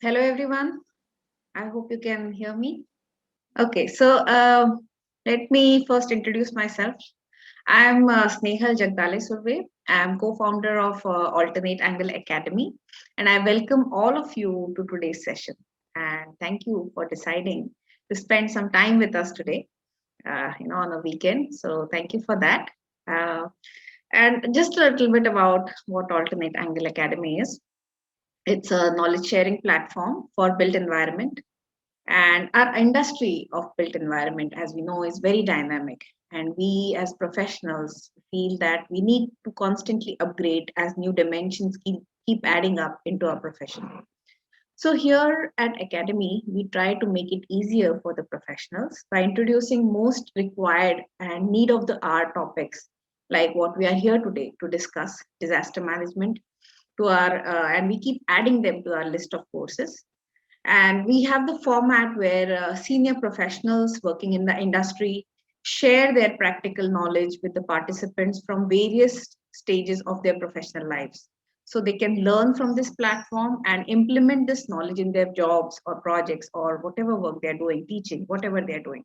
Hello, everyone. I hope you can hear me. Okay, so let me first introduce myself. I'm Snehal Jagdale Surve. I'm co-founder of Alternate Angle Academy, and I welcome all of you to today's session. And thank you for deciding to spend some time with us today, on a weekend. So thank you for that. Uh, and just a little bit about what Alternate Angle Academy is. It's a knowledge sharing platform for built environment. And our industry of built environment, as we know, is very dynamic. And we as professionals feel that we need to constantly upgrade as new dimensions keep adding up into our profession. So here at Academy, we try to make it easier for the professionals by introducing most required and need of the hour topics like what we are here today to discuss disaster management to our and we keep adding them to our list of courses, and we have the format where senior professionals working in the industry share their practical knowledge with the participants from various stages of their professional lives. So they can learn from this platform and implement this knowledge in their jobs or projects or whatever work they're doing, teaching, whatever they're doing.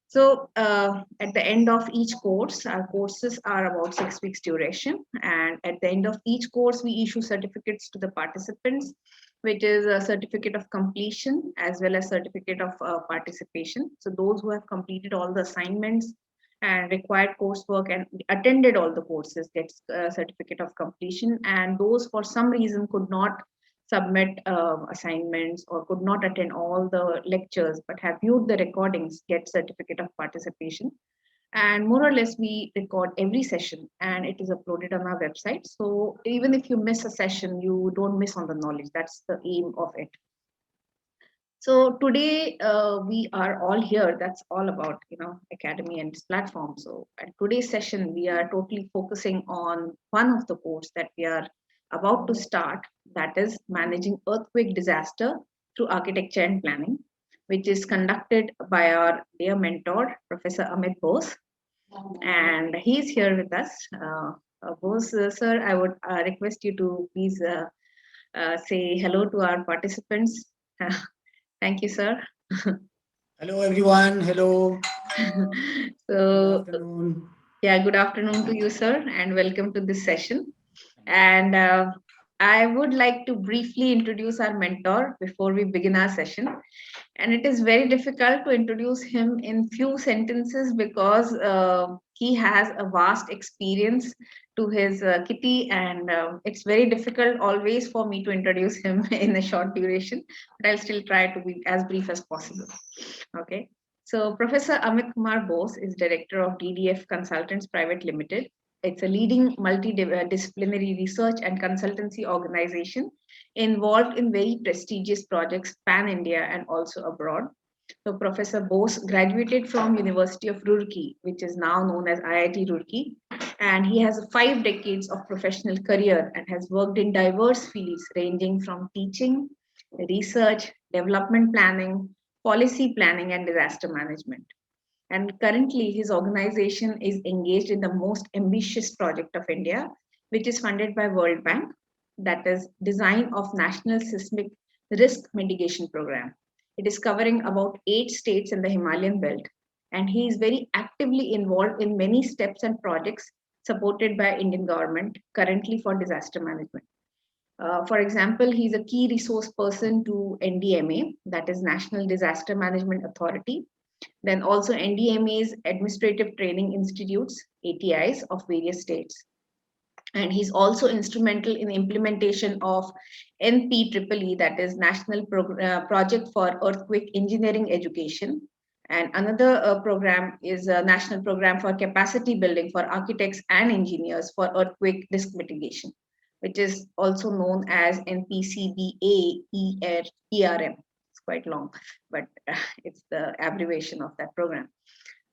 So, at the end of each course, our courses are about 6 weeks duration. And at the end of each course, we issue certificates to the participants, which is a certificate of completion as well as certificate of participation. So, those who have completed all the assignments and required coursework and attended all the courses gets a certificate of completion. And those for some reason could not submit assignments or could not attend all the lectures but have viewed the recordings get certificate of participation. And more or less we record every session and it is uploaded on our website, so even if you miss a session you don't miss on the knowledge. That's the aim of it. So today we are all here. That's all about academy and this platform. So at today's session we are totally focusing on one of the course that we are about to start. That is managing earthquake disaster through architecture and planning, which is conducted by our dear mentor Professor Amit Bose, and he's here with us. Bose sir, I would request you to please say hello to our participants. Thank you, sir. Hello everyone. Hello. Good So, afternoon. yeah, good afternoon to you, sir, and welcome to this session. And I would like to briefly introduce our mentor before we begin our session. And it is very difficult to introduce him in few sentences because he has a vast experience to his kitty, and it's very difficult always for me to introduce him in a short duration, but I'll still try to be as brief as possible. Okay. So Professor Amit Kumar Bose is director of DDF Consultants Private Limited. It's a leading multidisciplinary research and consultancy organization involved in very prestigious projects pan India and also abroad. So Professor Bose graduated from University of Roorkee, which is now known as IIT Roorkee, and he has 5 decades of professional career and has worked in diverse fields ranging from teaching, research, development planning, policy planning, and disaster management. And currently, his organization is engaged in the most ambitious project of India, which is funded by World Bank, that is Design of National Seismic Risk Mitigation Program. It is covering about 8 states in the Himalayan belt, and he is very actively involved in many steps and projects supported by Indian government currently for disaster management. For example, he's a key resource person to NDMA, that is National Disaster Management Authority, then also NDMA's Administrative Training Institutes, ATIs, of various states. And he's also instrumental in the implementation of NPEEE, that is Project for Earthquake Engineering Education. And another program is a national program for capacity building for architects and engineers for earthquake risk mitigation, which is also known as NPCBA ERM. It's quite long, but it's the abbreviation of that program.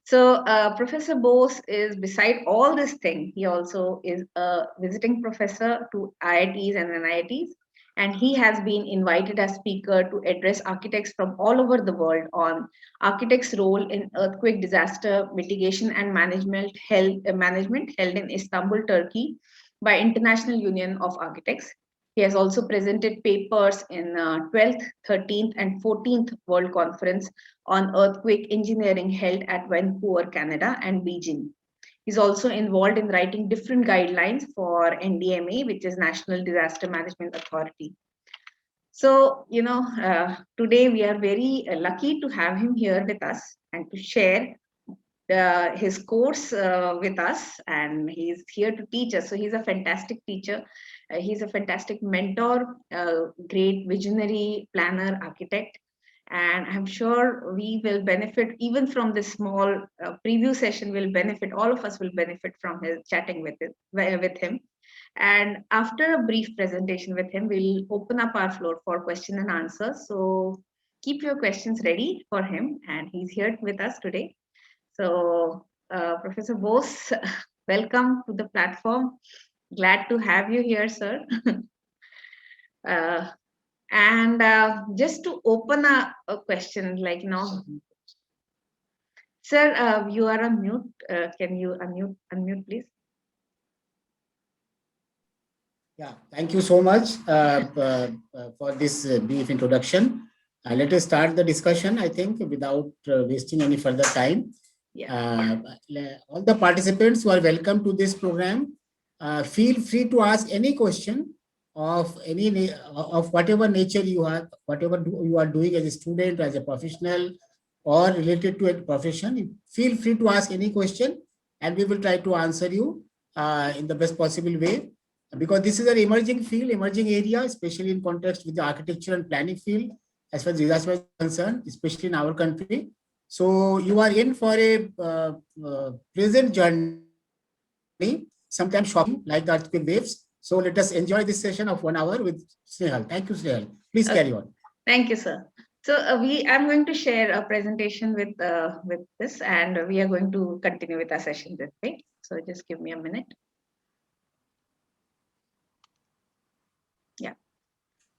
So Professor Bose is, beside all this thing, he also is a visiting professor to IITs and NITs, and he has been invited as speaker to address architects from all over the world on architects' role in earthquake disaster mitigation and management held in Istanbul, Turkey, by International Union of Architects. He has also presented papers in 12th, 13th, and 14th World Conference on Earthquake Engineering held at Vancouver, Canada, and Beijing. He's also involved in writing different guidelines for NDMA, which is National Disaster Management Authority. So, today we are very lucky to have him here with us and to share his course with us, and he's here to teach us. So he's a fantastic teacher. He's a fantastic mentor, great visionary planner, architect, and I'm sure we will benefit even from this small preview session. Will benefit, all of us will benefit from his chatting with him. And after a brief presentation with him, we'll open up our floor for question and answer. So keep your questions ready for him, and he's here with us today. So, Professor Bose, welcome to the platform. Glad to have you here, sir. And just to open a question, sir, you are on mute. Can you unmute, please? Yeah, thank you so much for this brief introduction. Let us start the discussion, I think, without wasting any further time. Yeah. All the participants who are welcome to this program, feel free to ask any question of whatever nature you have, whatever you are doing as a student, as a professional, or related to a profession. Feel free to ask any question, and we will try to answer you in the best possible way. Because this is an emerging field, emerging area, especially in context with the architecture and planning field, as far as disaster is concerned, especially in our country. So you are in for a pleasant journey, sometimes shocking, like the earthquake waves. So let us enjoy this session of 1 hour with Snehal. Thank you, Snehal. Please carry on. Thank you, sir. So I'm going to share a presentation with this, and we are going to continue with our session this way. So just give me a minute. Yeah.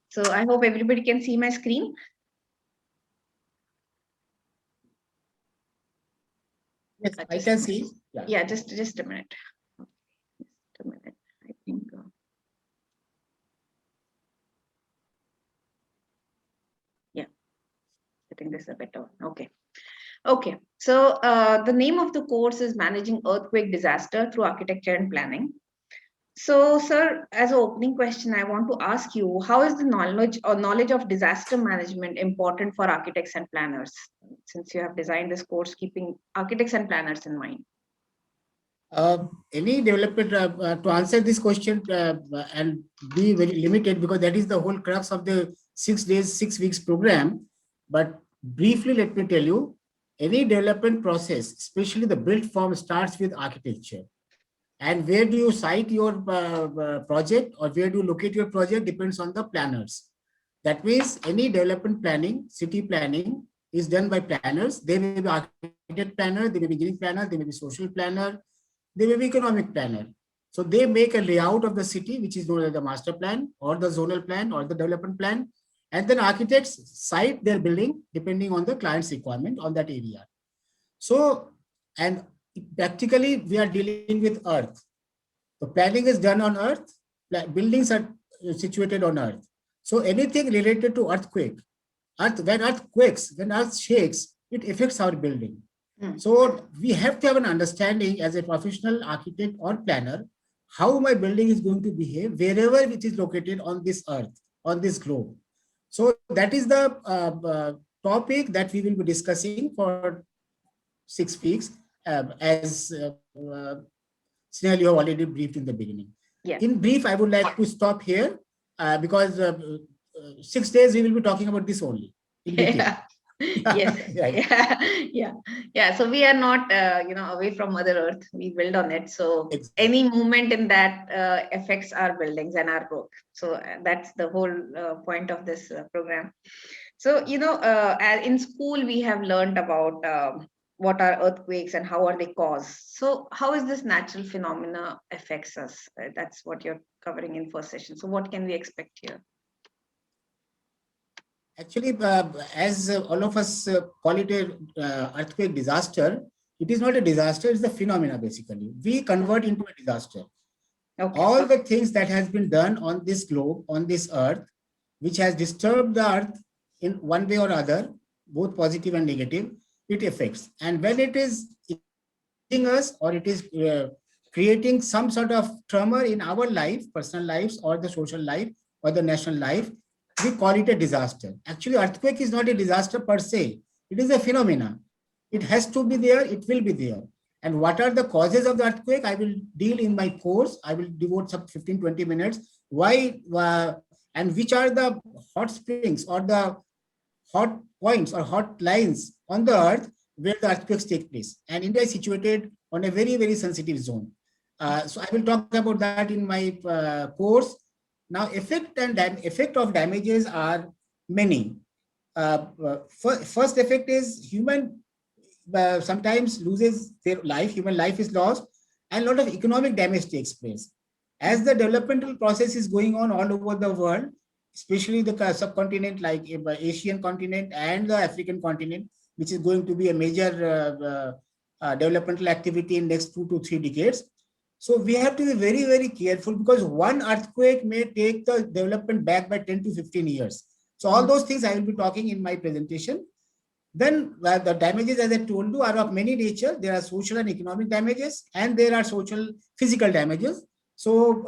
So I hope everybody can see my screen. Yes, I can see. Yeah, just a minute. Just a minute. I think. Yeah, I think this is a better one. Okay. Okay. So the name of the course is Managing Earthquake Disaster Through Architecture and Planning. So, sir, as an opening question, I want to ask you, how is the knowledge of disaster management important for architects and planners, since you have designed this course keeping architects and planners in mind? Any development to answer this question and be very limited, because that is the whole crux of the 6 days, 6 weeks program. But briefly, let me tell you, any development process, especially the built form, starts with architecture. And where do you site your project, or where do you locate your project, depends on the planners. That means any development planning, city planning, is done by planners. They may be architect planner, they may be engineering planner, they may be social planner, they may be economic planner. So they make a layout of the city, which is known as the master plan or the zonal plan or the development plan. And then architects site their building depending on the client's requirement on that area. So, and practically we are dealing with earth. The planning is done on earth, buildings are situated on earth. So anything related to earthquake, when earth quakes, when earth shakes, it affects our building. So we have to have an understanding as a professional architect or planner, how my building is going to behave wherever it is located on this earth, on this globe. So that is the topic that we will be discussing for 6 weeks, as Snehal, you have already briefed in the beginning. Yeah. In brief, I would like to stop here because 6 days we will be talking about this only. Yeah. Yes. Yeah. So we are not, away from Mother Earth. We build on it. So any movement in that affects our buildings and our growth. So that's the whole point of this program. So, in school, we have learned about what are earthquakes and how are they caused. So how is this natural phenomena affects us? That's what you're covering in first session. So what can we expect here? Actually, as all of us call it a earthquake disaster, it is not a disaster, it's a phenomena basically. We convert into a disaster. Okay. All the things that has been done on this globe, on this earth, which has disturbed the earth in one way or other, both positive and negative, it affects. And when it is affecting us, or it is creating some sort of tremor in our life, personal lives, or the social life, or the national life, we call it a disaster. Actually, earthquake is not a disaster per se. It is a phenomena. It has to be there, it will be there. And what are the causes of the earthquake? I will deal in my course. I will devote some 15-20 minutes. Why and which are the hot springs or the hot points or hot lines on the earth where the earthquakes take place. And India is situated on a very, very sensitive zone. So I will talk about that in my course. Now, effect of damages are many. First effect is human sometimes loses their life, human life is lost, and a lot of economic damage takes place. As the developmental process is going on all over the world, especially the subcontinent like Asian continent and the African continent, which is going to be a major developmental activity in next 2 to 3 decades. So we have to be very, very careful, because one earthquake may take the development back by 10 to 15 years. So all those things I will be talking in my presentation. Then the damages, as I told you, are of many nature. There are social and economic damages, and there are social physical damages. So,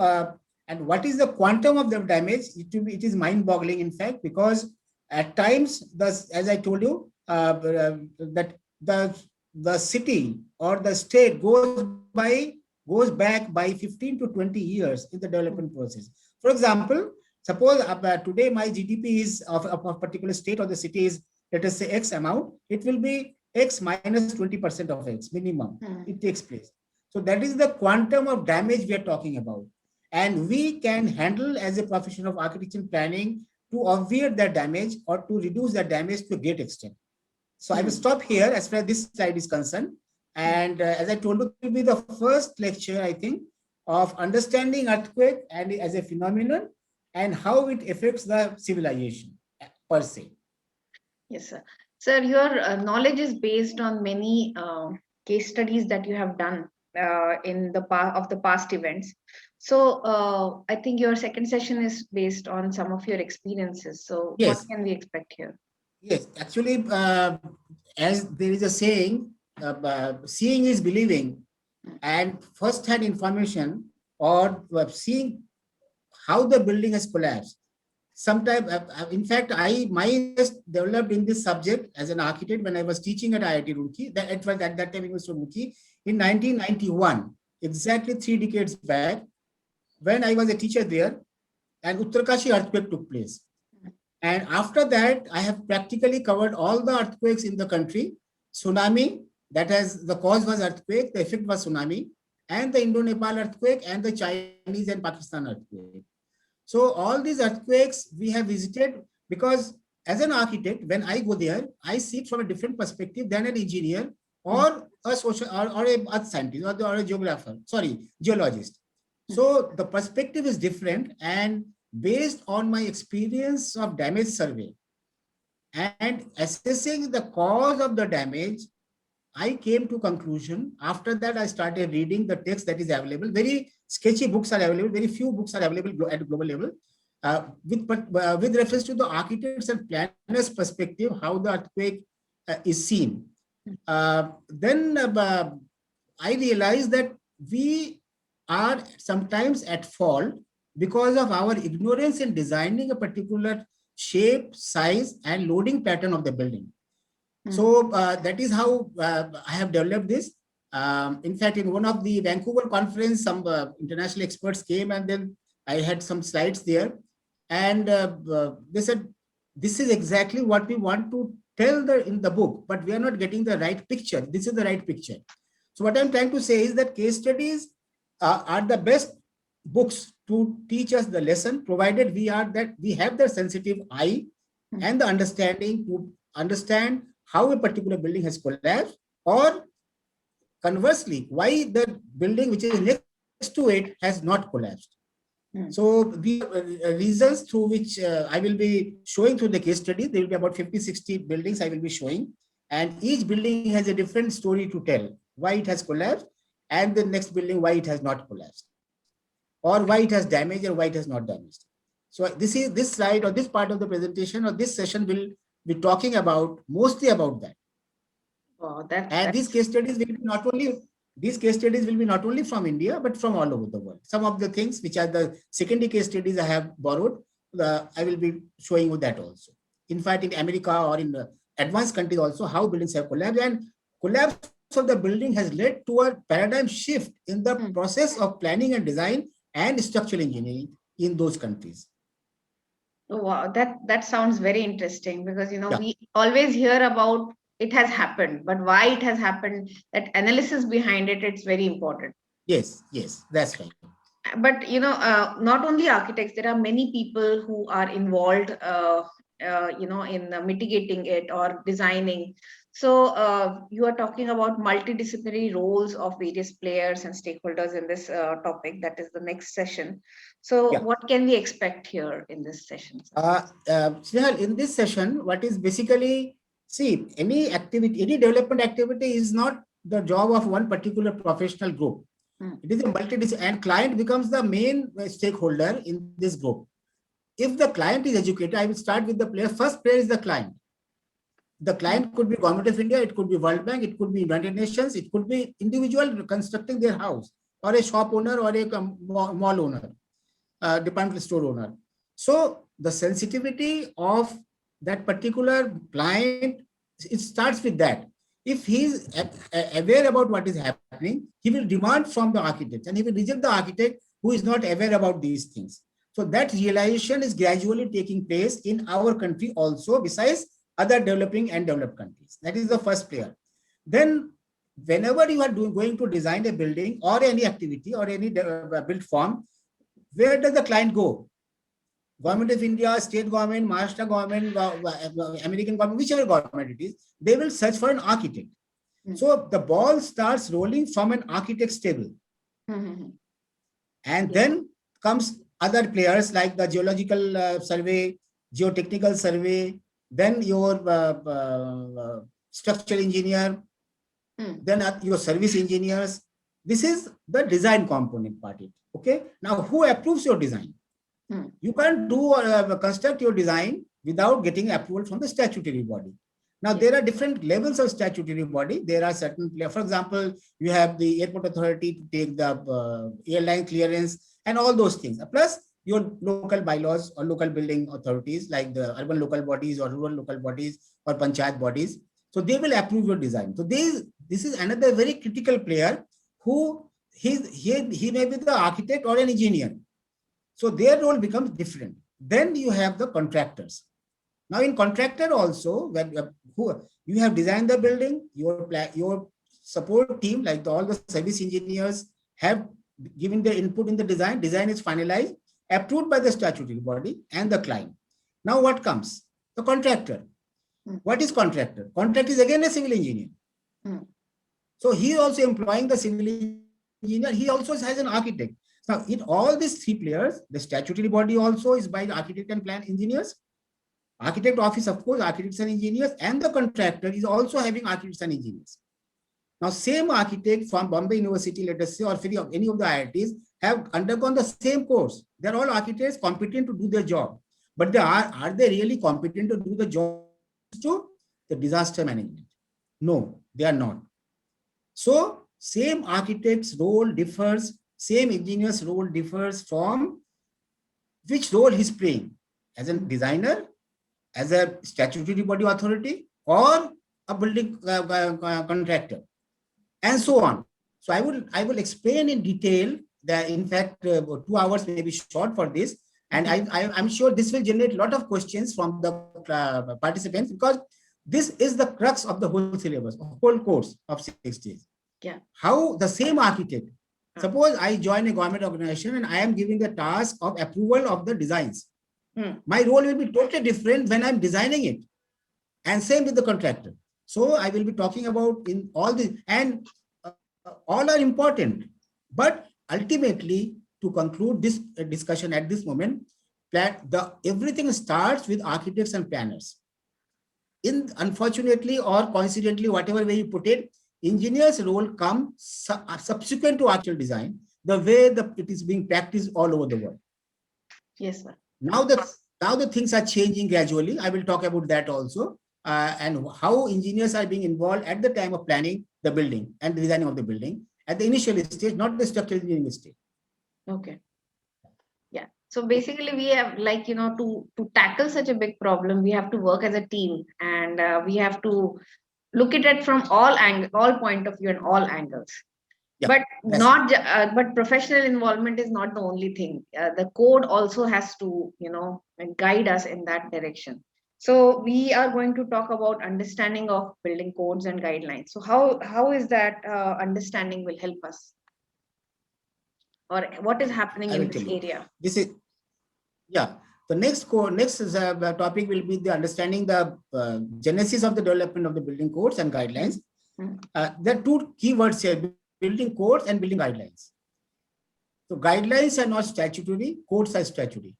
and what is the quantum of the damage? It is mind-boggling, in fact, because at times, as I told you, that the city or the state goes back by 15 to 20 years in the development process. For example, suppose today my GDP is of a particular state or the city is, let us say, X amount, it will be X minus 20% of X minimum. It takes place. So that is the quantum of damage we are talking about. And we can handle, as a profession of architecture planning, to obviate that damage or to reduce that damage to a great extent. So I will stop here as far as this slide is concerned. And as I told you, it will be the first lecture, I think, of understanding earthquake and as a phenomenon and how it affects the civilization per se. Yes, sir. Sir, your knowledge is based on many case studies that you have done in the past events. So I think your second session is based on some of your experiences. So Yes. what can we expect here? Yes, actually, as there is a saying, seeing is believing, and first-hand information or seeing how the building has collapsed. Sometimes, in fact, my interest developed in this subject as an architect when I was teaching at IIT Roorkee. At that time it was from Roorkee in 1991, exactly 3 decades back, when I was a teacher there, and Uttarkashi earthquake took place. And after that, I have practically covered all the earthquakes in the country. Tsunami, that has the cause was earthquake, the effect was tsunami, and the Indo-Nepal earthquake and the Chinese and Pakistan earthquake. So all these earthquakes we have visited, because as an architect, when I go there, I see it from a different perspective than an engineer or a social or a earth scientist or a geologist. So the perspective is different, and based on my experience of damage survey and assessing the cause of the damage, I came to conclusion. After that, I started reading the text that is available. Very sketchy books are available. Very few books are available at global level. With reference to the architects and planners' perspective, how the earthquake is seen. Then I realized that we are sometimes at fault because of our ignorance in designing a particular shape, size, and loading pattern of the building. So that is how I have developed this. In fact, in one of the Vancouver conference, some international experts came, and then I had some slides there. And they said, this is exactly what we want to tell in the book, but we are not getting the right picture. This is the right picture. So what I'm trying to say is that case studies are the best books to teach us the lesson, provided we have the sensitive eye and the understanding to understand how a particular building has collapsed, or conversely, why the building which is next to it has not collapsed. So the reasons through which I will be showing through the case study, there will be about 50-60 buildings I will be showing, and each building has a different story to tell, why it has collapsed, and the next building, why it has not collapsed. or why it has damaged or why it has not damaged. So this slide or this part of the presentation or this session will be talking about mostly about that. Wow, And these case studies will be not only from India, but from all over the world. Some of the things which are the secondary case studies I have borrowed, I will be showing you that also. In fact, in America or in advanced countries also, how buildings have collapsed, and collapse of the building has led to a paradigm shift in the process of planning and design and structural engineering in those countries. Oh, wow, that sounds very interesting, because Yeah. we always hear about it has happened, but why it has happened, that analysis behind it, it's very important. Yes, that's right. But not only architects, there are many people who are involved in mitigating it or designing. So you are talking about multidisciplinary roles of various players and stakeholders in this topic. That is the next session. So Yeah. what can we expect here in this session? Snehal, in this session, what is basically, see, any activity, any development activity is not the job of one particular professional group. It is a multidisciplinary, and client becomes the main stakeholder in this group. If the client is educated, I will start with the player. First player is the client. The client could be Government of India, it could be World Bank, it could be United Nations, it could be individual constructing their house, or a shop owner, or a mall owner, department store owner. So the sensitivity of that particular client, it starts with that. If he is aware about what is happening, he will demand from the architect, and he will reject the architect who is not aware about these things. So that realization is gradually taking place in our country also, besides other developing and developed countries. That is the first player. Then whenever you are going to design a building or any activity or any built form, where does the client go? Government of India, state government, Maharashtra government, American government, whichever government it is, they will search for an architect. So the ball starts rolling from an architect's table. And then comes other players like the geological survey, geotechnical survey, then your structural engineer, then your service engineers. This is the design component part. Okay. Now, who approves your design? You can't do construct your design without getting approval from the statutory body. Now, there are different levels of statutory body. There are certain, for example, you have the airport authority to take the airline clearance and all those things. Plus, your local bylaws or local building authorities like the urban local bodies or rural local bodies or panchayat bodies. So they will approve your design. So this is another very critical player who he may be the architect or an engineer. So their role becomes different. Then you have the contractors. Now in contractor also, when you have designed the building, your support team, like all the service engineers, have given their input in the design. Design is finalized, approved by the statutory body and the client. Now what comes? The contractor. What is contractor? Contractor is again a civil engineer. So he is also employing the civil engineer. He also has an architect. Now, in all these three players, the statutory body also is by the architect and plan engineers. Architect office, of course, architects and engineers, and the contractor is also having architects and engineers. Now, same architect from Bombay University, let us say, or any of the IITs have undergone the same course. They're all architects competent to do their job. But are they really competent to do the job to the disaster management? No, they are not. So, same architect's role differs, same engineer's role differs from which role he's playing as a designer, as a statutory body authority, or a building contractor, and so on. So I will explain in detail that, in fact, 2 hours may be short for this. And I'm sure this will generate a lot of questions from the participants, because this is the crux of the whole syllabus, whole course of 6 days. Yeah. How the same architect, suppose I join a government organization and I am giving the task of approval of the designs. My role will be totally different when I'm designing it. And same with the contractor. So I will be talking about in all this, and all are important. But ultimately, to conclude this discussion at this moment, everything starts with architects and planners. Unfortunately or coincidentally, whatever way you put it, engineers' role comes subsequent to actual design. the way it is being practiced all over the world. Yes, sir. Now the things are changing gradually. I will talk about that also, and how engineers are being involved at the time of planning the building and the designing of the building at the initial stage, not the structural engineering stage. Okay. Yeah. So basically, we have, like, to tackle such a big problem, we have to work as a team, and we have to look at it from all point of view and all angles. Yeah, But that's not but professional involvement is not the only thing. The code also has to, guide us in that direction. So we are going to talk about understanding of building codes and guidelines. So how is that understanding will help us, or what is happening I in will tell this you. area? This is, yeah. The next topic will be the understanding the genesis of the development of the building codes and guidelines. There are two keywords here: building codes and building guidelines. So guidelines are not statutory; codes are statutory.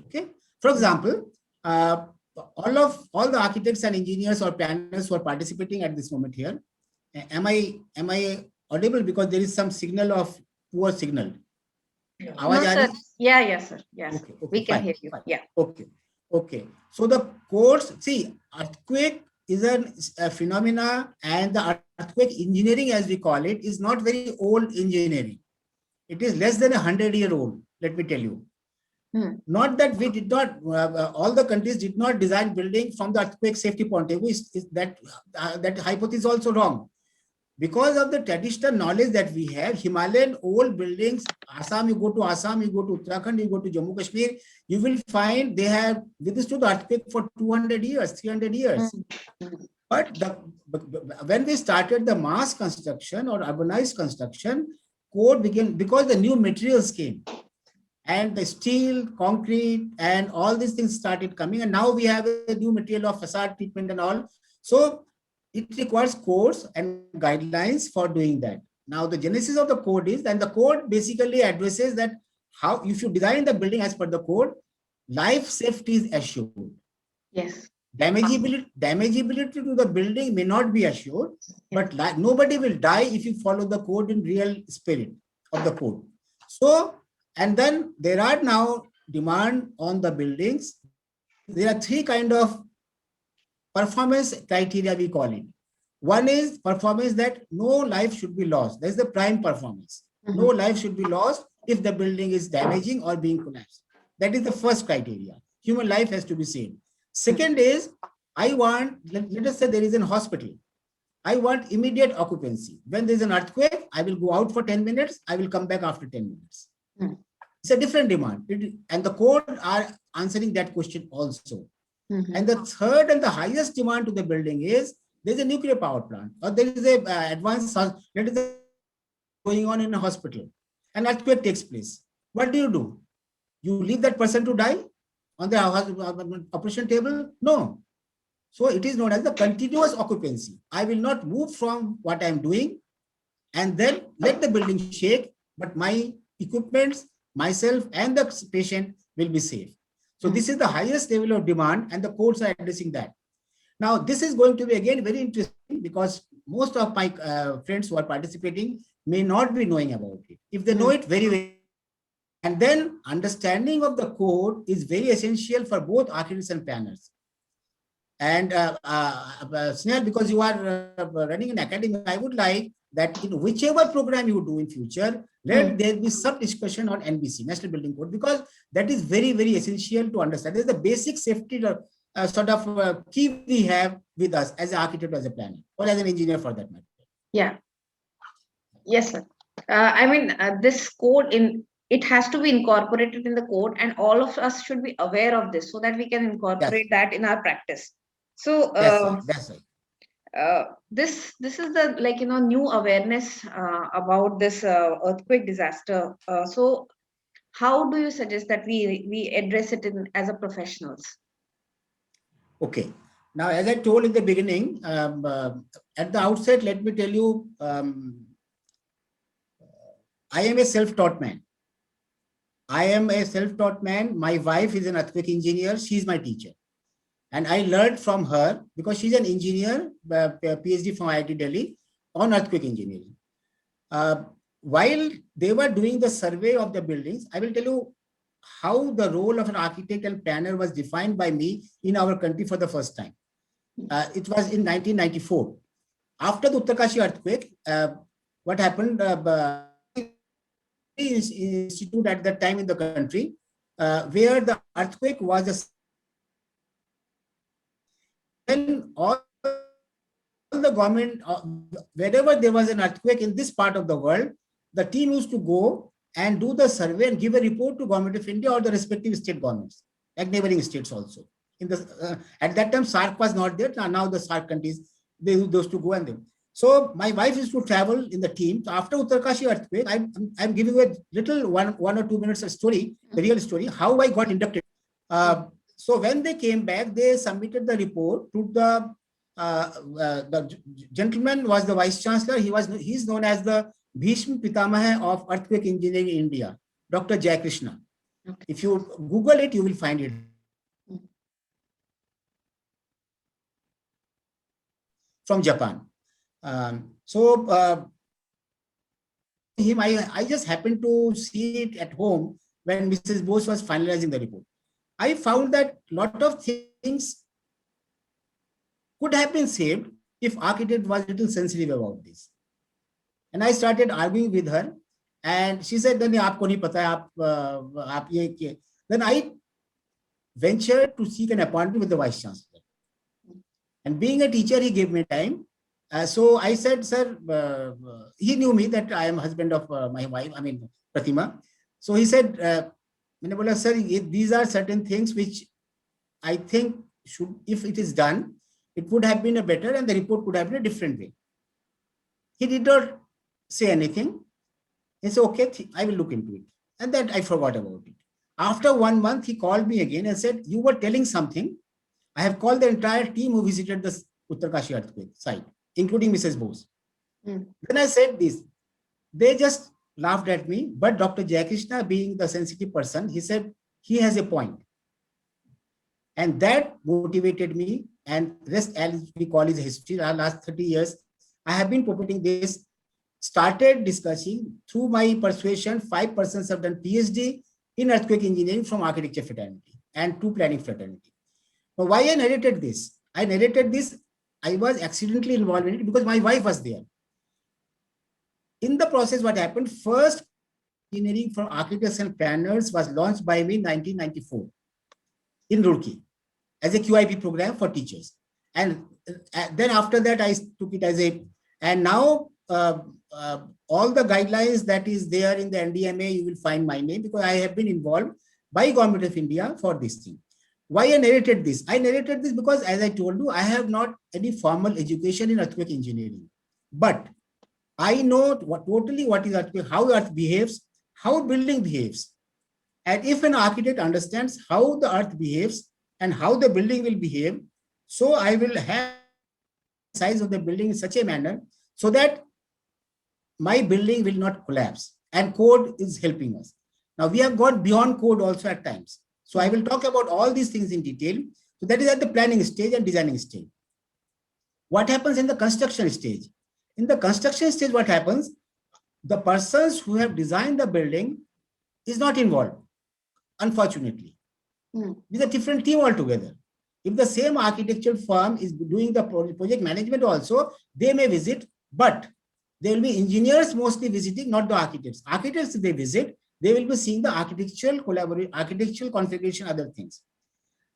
Okay. For example, all the architects and engineers or planners who are participating at this moment here, am I audible? Because there is some signal of poor signal. No, sir. Yeah, yes, sir. Yes. Okay, We can fine, hear you. fine. Yeah. Okay. So the codes, see, earthquake is a phenomena, and the earthquake engineering, as we call it, is not very old engineering. It is less than 100-year old, let me tell you. Not that we did not, all the countries did not design building from the earthquake safety point of view. That hypothesis is also wrong. Because of the traditional knowledge that we have, Himalayan old buildings, Assam, you go to Assam, you go to Uttarakhand, you go to Jammu Kashmir, you will find they have withstood the earthquake for 200 years, 300 years. But when we started the mass construction or urbanized construction, code began because the new materials came. And the steel, concrete, and all these things started coming. And now we have a new material of facade treatment and all. So it requires codes and guidelines for doing that. Now the genesis of the code is, and the code basically addresses that how, if you design the building as per the code, life safety is assured. Yes. Damageability to the building may not be assured, but nobody will die if you follow the code in real spirit of the code. So, and then there are now demand on the buildings. There are three kind of performance criteria, we call it. One is performance that no life should be lost. That's the prime performance. No life should be lost if the building is damaging or being collapsed. That is the first criteria. Human life has to be saved. Second is, I want, let us say there is a hospital. I want immediate occupancy. When there's an earthquake, I will go out for 10 minutes. I will come back after 10 minutes. It's a different demand. And the code are answering that question also. And the third and the highest demand to the building is, there's a nuclear power plant, or there is a advanced, that is going on in a hospital. An earthquake takes place. What do? You leave that person to die on the operation table? No. So it is known as the continuous occupancy. I will not move from what I'm doing and then let the building shake, but my equipments, myself, and the patient will be safe. So this is the highest level of demand, and the codes are addressing that. Now, this is going to be again very interesting, because most of my friends who are participating may not be knowing about it. If they know it, very, very. And then understanding of the code is very essential for both architects and planners. And Snehal, because you are running an academy, I would like that in whichever program you do in future, let there be some discussion on NBC, National Building Code, because that is very, very essential to understand. This is the basic safety sort of key we have with us as an architect, as a planner, or as an engineer for that matter. Yeah. Yes, sir. I mean, this code, it has to be incorporated in the code, and all of us should be aware of this so that we can incorporate that in our practice. So that's right. This is the, like, new awareness about this earthquake disaster. So how do you suggest that we address it as a professionals? Okay. Now, as I told in the beginning, at the outset, let me tell you, I am a self-taught man. My wife is an earthquake engineer. She's my teacher. And I learned from her, because she's an engineer, PhD from IIT Delhi, on earthquake engineering. while they were doing the survey of the buildings, I will tell you how the role of an architect and planner was defined by me in our country for the first time. It was in 1994. After the Uttarkashi earthquake, what happened? Institute at that time in the country, where the earthquake was a then all the government, wherever there was an earthquake in this part of the world, the team used to go and do the survey and give a report to Government of India or the respective state governments, like neighboring states also. In the at that time, SARC was not there. Now the SARC countries, they used to go and them. So my wife used to travel in the team. So after Uttarkashi earthquake, I'm giving you a little one or 2 minutes of story, the real story, how I got inducted. So when they came back, they submitted the report to the gentleman was the vice chancellor. He's known as the Bhishma Pitamaha of earthquake engineering in India, Dr. Jayakrishna. Okay. If you Google it, you will find it. From Japan. I just happened to see it at home when Mrs. Bose was finalizing the report. I found that a lot of things could have been saved if architect was a little sensitive about this. And I started arguing with her, and she said, "Then aapko nahi pata hai, Then I ventured to seek an appointment with the vice chancellor. And being a teacher, he gave me time. So I said, "Sir," he knew me that I am husband of my wife, Pratima. So he said, "Sir, these are certain things which I think should, if it is done, it would have been a better and the report could have been a different way." He did not say anything. He said, "Okay, I will look into it." And then I forgot about it. After 1 month, he called me again and said, "You were telling something. I have called the entire team who visited the Uttarkashi earthquake site, including Mrs. Bose." Then I said this. They just laughed at me, but Dr. Jayakrishna, being the sensitive person, he said he has a point. And that motivated me, and rest, as we call, is history. Our last 30 years, I have been promoting this, started discussing through my persuasion. 5 persons have done PhD in earthquake engineering from architecture fraternity and 2 planning fraternity. Now, why I narrated this? I was accidentally involved in it because my wife was there. In the process, what happened? First engineering for architects and planners was launched by me in 1994 in Roorkee as a QIP program for teachers. And then after that, I took it as a, and now all the guidelines that is there in the NDMA, you will find my name because I have been involved by Government of India for this thing. Why I narrated this? I narrated this because, as I told you, I have not any formal education in earthquake engineering, but I know what is earthquake, how earth behaves, how building behaves. And if an architect understands how the earth behaves and how the building will behave, so I will have the size of the building in such a manner so that my building will not collapse. And code is helping us. Now we have gone beyond code also at times. So I will talk about all these things in detail. So that is at the planning stage and designing stage. What happens in the construction stage? In the construction stage, what happens? The persons who have designed the building is not involved, unfortunately. It's a different team altogether. If the same architectural firm is doing the project management also, they may visit, but there will be engineers mostly visiting, not the architects. Architects, they visit, they will be seeing the architectural collaboration, architectural configuration, other things.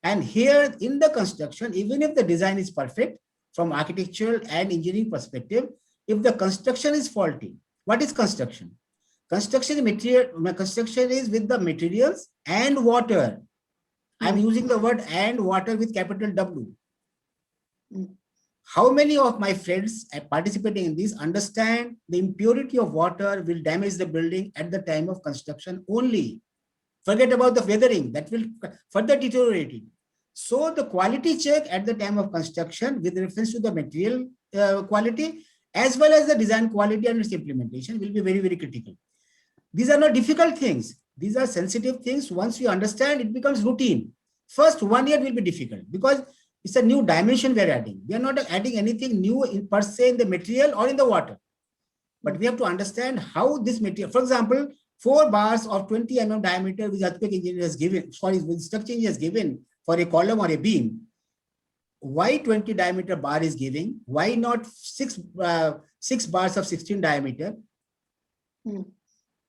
And here in the construction, even if the design is perfect from architectural and engineering perspective, if the construction is faulty, what is construction? Construction is with the materials and water. I'm using the word and water with capital W. How many of my friends participating in this understand the impurity of water will damage the building at the time of construction only? Forget about the weathering, that will further deteriorate it. So the quality check at the time of construction with reference to the material quality as well as the design quality and its implementation will be very, very critical. These are not difficult things. These are sensitive things. Once you understand, it becomes routine. First 1 year will be difficult because it's a new dimension we are adding. We are not adding anything new in per se in the material or in the water. but we have to understand how this material, for example, 4 bars of 20 mm diameter which earthquake engineer has given, sorry, which structure engineer has given for a column or a beam. Why 20 diameter bar is giving? Why not 6 bars of 16 diameter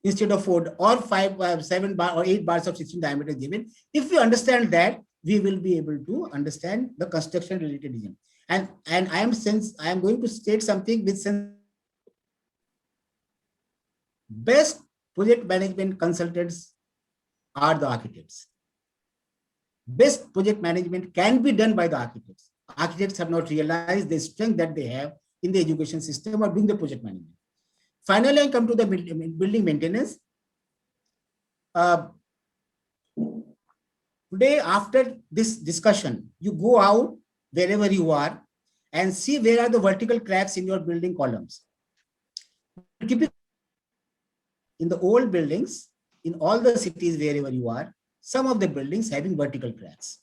instead of 4 or 5, 7 bar or 8 bars of 16 diameter given? If we understand that, we will be able to understand the construction related design. And I am going to state something with best project management consultants are the architects. Best project management can be done by the architects. Architects have not realized the strength that they have in the education system or doing the project management. Finally, I come to the building maintenance. Today, after this discussion, you go out wherever you are and see where are the vertical cracks in your building columns. Typically, in the old buildings, in all the cities wherever you are, some of the buildings having vertical cracks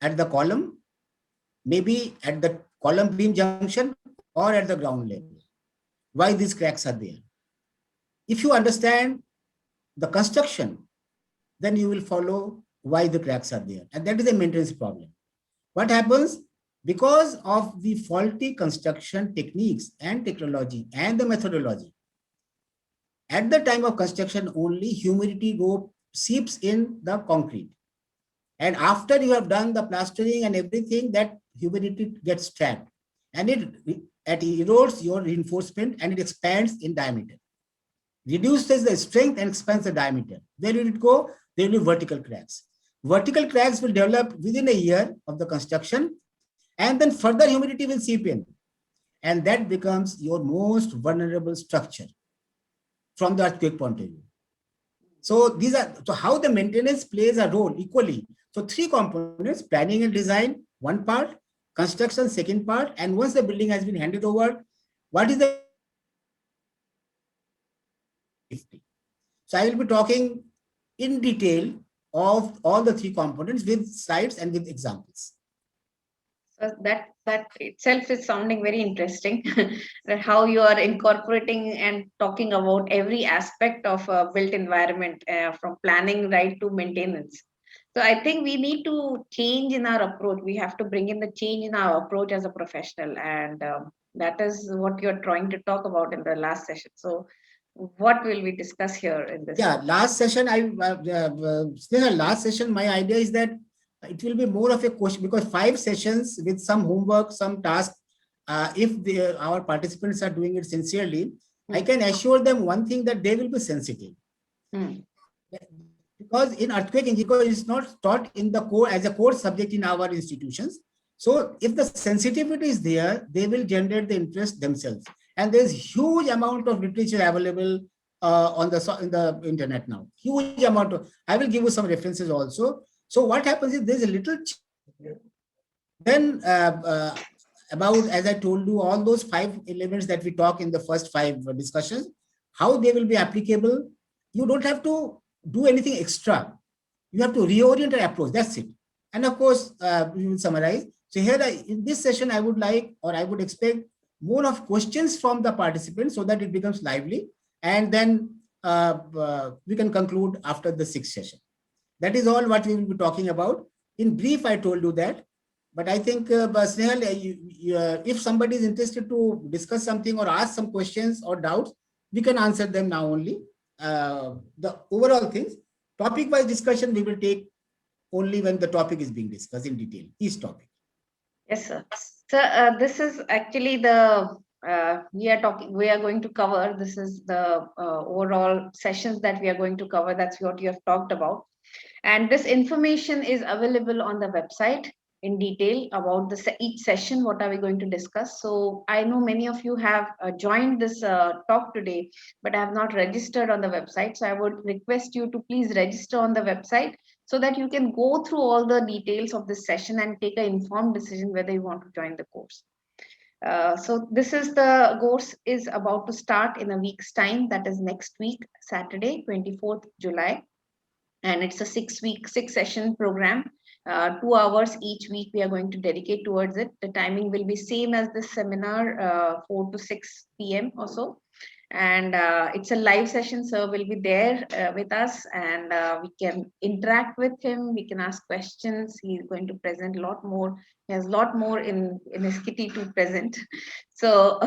at the column, maybe at the column beam junction or at the ground level. Why these cracks are there? If you understand the construction, then you will follow why the cracks are there. And that is a maintenance problem. What happens? Because of the faulty construction techniques and technology and the methodology, at the time of construction, only humidity seeps in the concrete. And after you have done the plastering and everything, that humidity gets trapped and it erodes your reinforcement and it expands in diameter. Reduces the strength and expands the diameter. Where will it go? There will be vertical cracks. Vertical cracks will develop within a year of the construction, and then further humidity will seep in. And that becomes your most vulnerable structure from the earthquake point of view. So how the maintenance plays a role equally. So 3 components: planning and design, one part; construction, second part; and once the building has been handed over, what is the safety? So I will be talking in detail of all the 3 components with slides and with examples. So that itself is sounding very interesting. That how you are incorporating and talking about every aspect of a built environment, from planning right to maintenance. So I think we need to change in our approach. We have to bring in the change in our approach as a professional, and that is what you're trying to talk about in the last session. So what will we discuss here in this? Yeah, last session, last session, my idea is that it will be more of a question, because 5 sessions with some homework, some task, if our participants are doing it sincerely, I can assure them one thing, that they will be sensitive. Because in earthquake engineering, it's not taught in the core as a core subject in our institutions. So if the sensitivity is there, they will generate the interest themselves. And there's huge amount of literature available in the internet now. Huge amount of. I will give you some references also. So what happens is there's a little. Then about, as I told you, all those 5 elements that we talk in the first 5 discussions, how they will be applicable. You don't have to do anything extra. You have to reorient your approach. That's it. And of course, we will summarize. So here, in this session, I would like, or I would expect more of questions from the participants so that it becomes lively. And then we can conclude after the 6th session. That is all what we will be talking about. In brief, I told you that. But I think, Snehal, if somebody is interested to discuss something or ask some questions or doubts, we can answer them now only. The overall things, topic-wise discussion, we will take only when the topic is being discussed in detail, each topic. Yes, sir. So this is actually the we are going to cover. This is the overall sessions that we are going to cover. That's what you have talked about, and this information is available on the website in detail about each session. What are we going to discuss? So I know many of you have joined this talk today, but have not registered on the website. So I would request you to please register on the website, so that you can go through all the details of this session and take an informed decision whether you want to join the course. So the course is about to start in a week's time. That is next week, Saturday, 24th July. And it's a 6 session program. 2 hours each week we are going to dedicate towards it. The timing will be same as this seminar, 4 to 6 p.m. or so. And it's a live session, sir will be there with us, and we can interact with him, we can ask questions. He's going to present a lot more. He has a lot more in his kitty to present. So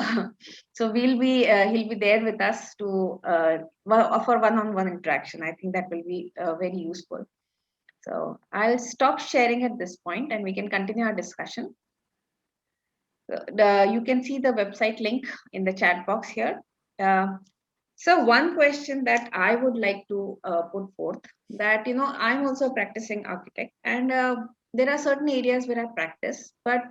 so he'll be there with us to offer one-on-one interaction. I think that will be very useful. So I'll stop sharing at this point and we can continue our discussion. You can see the website link in the chat box here. So one question that I would like to put forth, that I'm also a practicing architect, and there are certain areas where I practice, but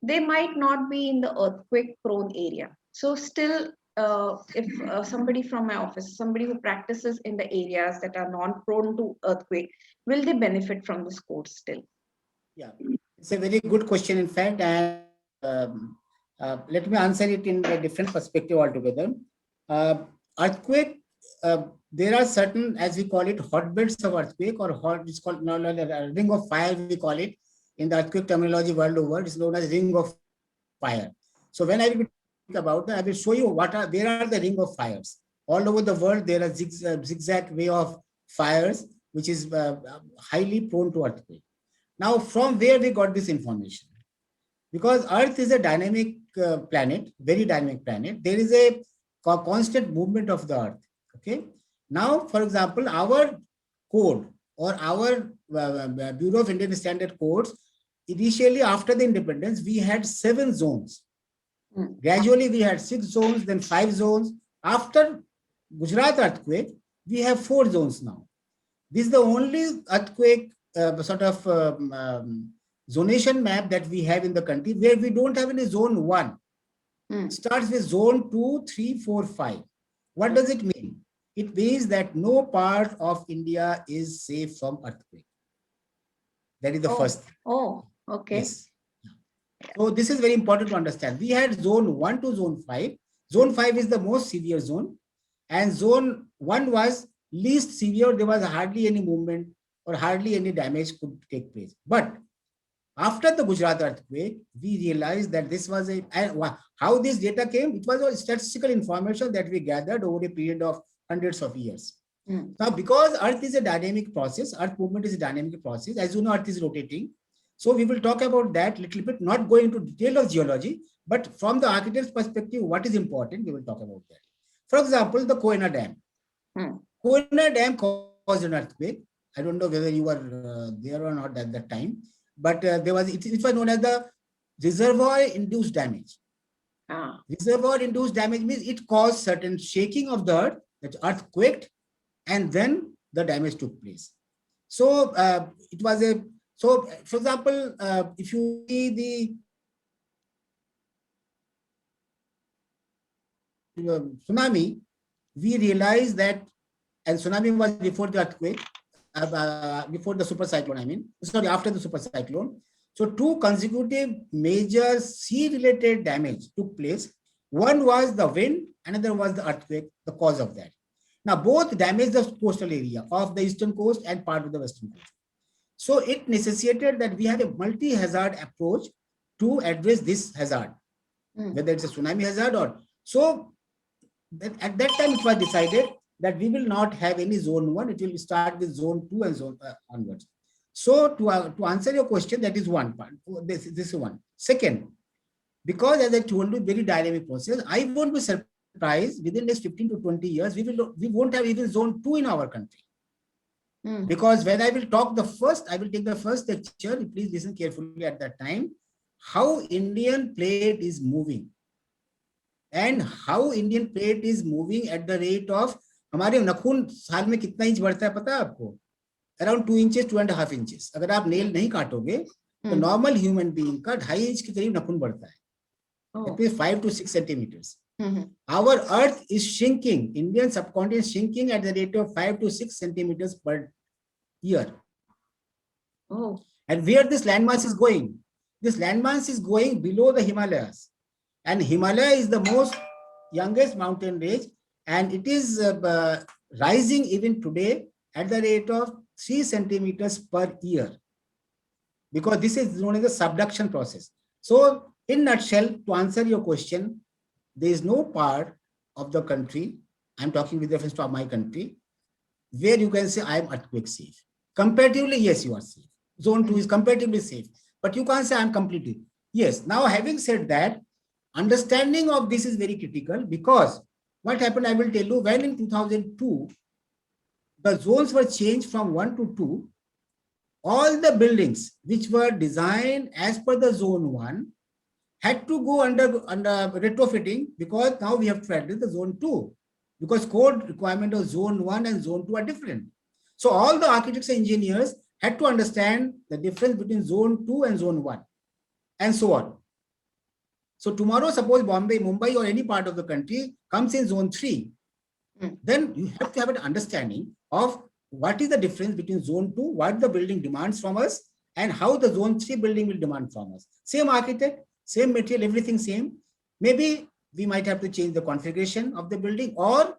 they might not be in the earthquake prone area. So still, if somebody from my office, somebody who practices in the areas that are non prone to earthquake, will they benefit from this course still? Yeah, it's a very good question, in fact, and let me answer it in a different perspective altogether. Earthquake, there are certain, as we call it, hotbeds of earthquake, or it's called ring of fire, we call it in the earthquake terminology world over. It's known as ring of fire. So when I will talk about that, I will show you where are the ring of fires. All over the world, there are zigzag way of fires, which is highly prone to earthquake. Now, from where we got this information? Because Earth is a dynamic planet, very dynamic planet. There is a constant movement of the Earth. Okay. Now, for example, our code or our Bureau of Indian Standard Codes, initially after the independence, we had 7 zones. Gradually, we had 6 zones, then 5 zones. After Gujarat earthquake, we have 4 zones now. This is the only earthquake zonation map that we have in the country where we don't have any zone 1. It starts with zone 2, 3, 4, 5. What does it mean? It means that no part of India is safe from earthquake. That is the first thing. Oh, okay. Yes. So this is very important to understand. We had zone 1 to zone 5. Zone 5 is the most severe zone, and zone 1 was least severe. There was hardly any movement or hardly any damage could take place. But after the Gujarat earthquake, we realized that this was how this data came. It was a statistical information that we gathered over a period of hundreds of years. Now, because Earth is a dynamic process, Earth movement is a dynamic process. As you know, Earth is rotating. So we will talk about that a little bit, not going into detail of geology, but from the architect's perspective, what is important, we will talk about that. For example, the Koyna Dam. Koyna Dam caused an earthquake. I don't know whether you were there or not at that time, but it was known as the reservoir-induced damage. Reservoir-induced damage means it caused certain shaking of the earth, that earth quaked, and then the damage took place. So so, for example, if you see the tsunami, we realize that, and tsunami was before the earthquake, before the super cyclone, after the super cyclone. So 2 consecutive major sea-related damage took place. One was the wind, another was the earthquake, the cause of that. Now, both damaged the coastal area of the eastern coast and part of the western coast. So it necessitated that we have a multi-hazard approach to address this hazard, whether it's a tsunami hazard or so. At that time, it was decided that we will not have any zone 1. It will start with zone 2 and zone onwards. So to answer your question, that is one part. This is one. Second, because as I told you, very dynamic process, I won't be surprised within the next 15 to 20 years, we won't have even zone 2 in our country. Because when I will talk I will take the first lecture, please listen carefully at that time, how Indian plate is moving. And how Indian plate is moving at the rate of, हमारे नखून साल में कितना inch बढ़ता है पता है आपको? Around 2 inches, 2.5 inches. अगर आप नेल नहीं काटोगे, तो नॉर्मल ह्यूमन बीइंग का 2.5 इंच के करीब नखून बढ़ता है. It means 5 to 6 centimeters. Our earth is shrinking. Indian subcontinent is shrinking at the rate of 5 to 6 centimeters per year. And where this landmass is going? This landmass is going below the Himalayas. And Himalaya is the most youngest mountain range, and it is rising even today at the rate of 3 centimeters per year. because this is known as the subduction process. So in nutshell, to answer your question, there is no part of the country, I'm talking with reference to my country, where you can say I am earthquake safe. Comparatively, yes, you are safe. Zone 2 is comparatively safe, but you can't say I'm completely. Yes, now having said that, understanding of this is very critical, because what happened, I will tell you, when in 2002, the zones were changed from 1 to 2, all the buildings which were designed as per the zone 1 had to go under retrofitting, because now we have to address the zone 2, because code requirement of zone 1 and zone 2 are different. So all the architects and engineers had to understand the difference between zone 2 and zone 1, and so on. So tomorrow, suppose Bombay, Mumbai, or any part of the country comes in zone 3, then you have to have an understanding of what is the difference between zone 2, what the building demands from us, and how the zone 3 building will demand from us. Same architect, same material, everything same. Maybe we might have to change the configuration of the building, or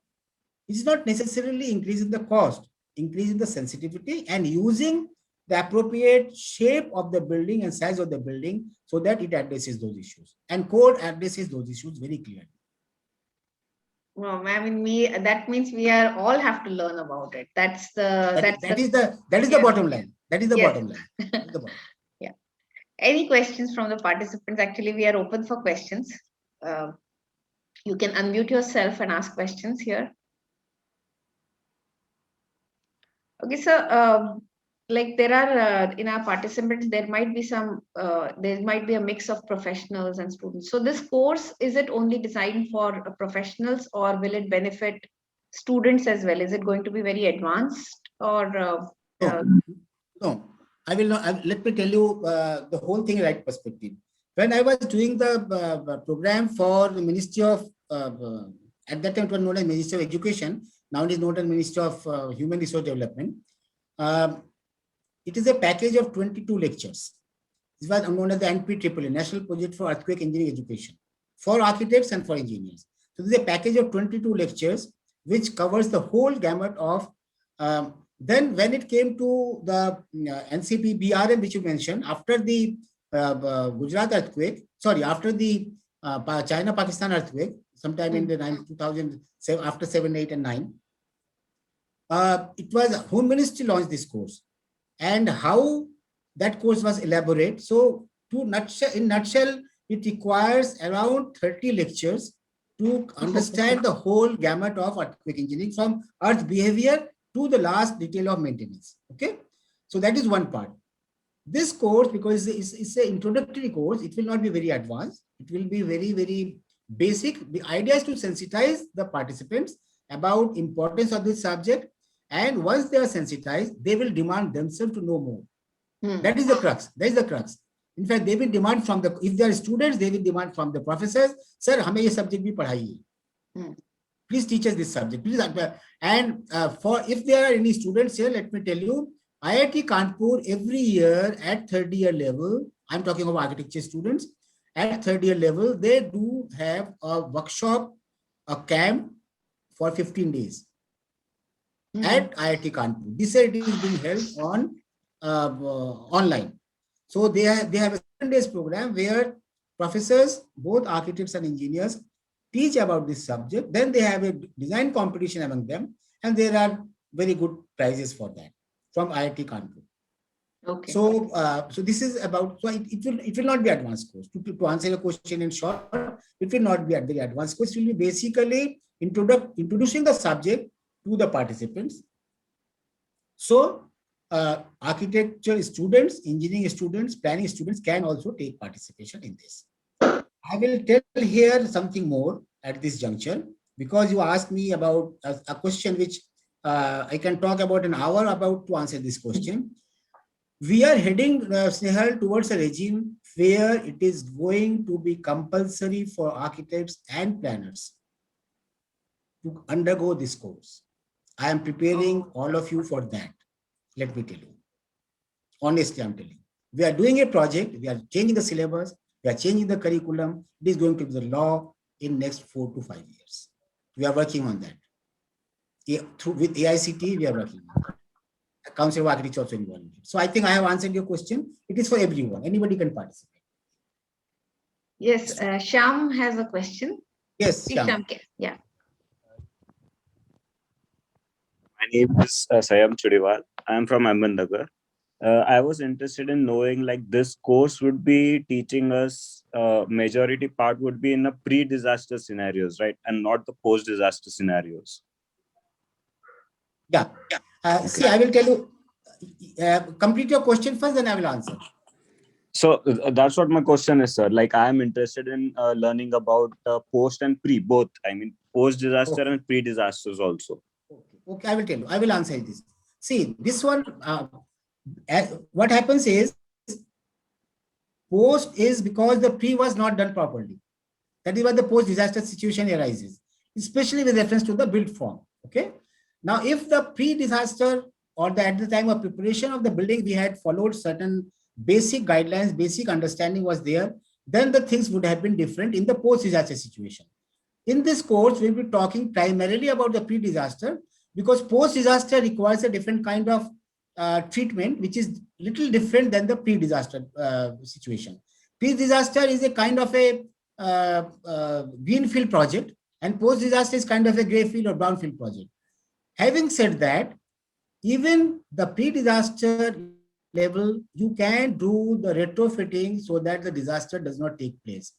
it's not necessarily increasing the cost, increasing the sensitivity and using the appropriate shape of the building and size of the building, so that it addresses those issues. And code addresses those issues very clearly. Well, I mean, that means we are all have to learn about it. That is the bottom line. That is the bottom line. Yeah. Any questions from the participants? Actually, we are open for questions. You can unmute yourself and ask questions here. Okay, so like there are in our participants, there might be a mix of professionals and students. So this course, is it only designed for professionals, or will it benefit students as well? Is it going to be very advanced, or no, I will not. Let me tell you the whole thing in right perspective. When I was doing the program for the Ministry of, at that time it was known as Ministry of Education, now it is known as Ministry of Human Resource Development. It is a package of 22 lectures. This was known as the NPEEE, National Project for Earthquake Engineering Education, for architects and for engineers. So this is a package of 22 lectures, which covers the whole gamut of, then when it came to the NCP BRM, which you mentioned, after the Gujarat earthquake, sorry, after the China-Pakistan earthquake, sometime in the 2007, after 7, 8, and 9, it was Home Ministry launched this course, and how that course was elaborate. So in nutshell, it requires around 30 lectures to understand the whole gamut of earthquake engineering, from earth behavior to the last detail of maintenance. Okay, so that is one part. This course, because it's an introductory course, it will not be very advanced. It will be very, very basic. The idea is to sensitize the participants about importance of this subject, and once they are sensitized, they will demand themselves to know more. That is the crux. That is the crux. In fact, they will demand from the, if they are students, they will demand from the professors, sir, hame ye subject bhi padhaiye. Please teach us this subject. Please, and for if there are any students here, let me tell you, IIT Kanpur every year at third year level, I'm talking about architecture students, at third year level, they do have a workshop, a camp for 15 days at IIT Kanpur. This year it is being held on online. So they have a 7 days program where professors, both architects and engineers, teach about this subject. Then they have a design competition among them, and there are very good prizes for that from IIT Kanpur. Okay. So, so this is about. So it will not be advanced course. To answer your question in short, it will not be a very advanced course. It will be basically introducing the subject to the participants. So architecture students, engineering students, planning students can also take participation in this. I will tell here something more at this juncture, because you asked me about a question which I can talk about an hour about to answer this question. We are heading, Snehal, towards a regime where it is going to be compulsory for architects and planners to undergo this course. I am preparing all of you for that. Let me tell you. Honestly, I'm telling you. We are doing a project. We are changing the syllabus. We are changing the curriculum. It is going to be the law in next 4 to 5 years. We are working on that. With AICT, we are working on that. Council of Architecture also involved. So I think I have answered your question. It is for everyone. Anybody can participate. Yes, Shyam has a question. Yes, Please, Shyam. Shyam, yeah. My name is Sayam Chudiwal. I am from Ahmednagar. I was interested in knowing like this course would be teaching us majority part would be in the pre-disaster scenarios, right? And not the post-disaster scenarios. Yeah. See, I will tell you, complete your question first, then I will answer. So that's what my question is, sir. Like I am interested in learning about post and pre, both. I mean, post-disaster and pre-disasters also. Okay, I will tell you. I will answer this. See, this one, what happens is, post is because the pre was not done properly. That is why the post-disaster situation arises, especially with reference to the built form. Okay. Now, if the pre-disaster or at the time of preparation of the building, we had followed certain basic guidelines, basic understanding was there, then the things would have been different in the post-disaster situation. In this course, we'll be talking primarily about the pre-disaster because post-disaster requires a different kind of treatment, which is little different than the pre-disaster situation. Pre-disaster is a kind of a greenfield project, and post-disaster is kind of a greyfield or brownfield project. Having said that, even the pre-disaster level, you can do the retrofitting so that the disaster does not take place.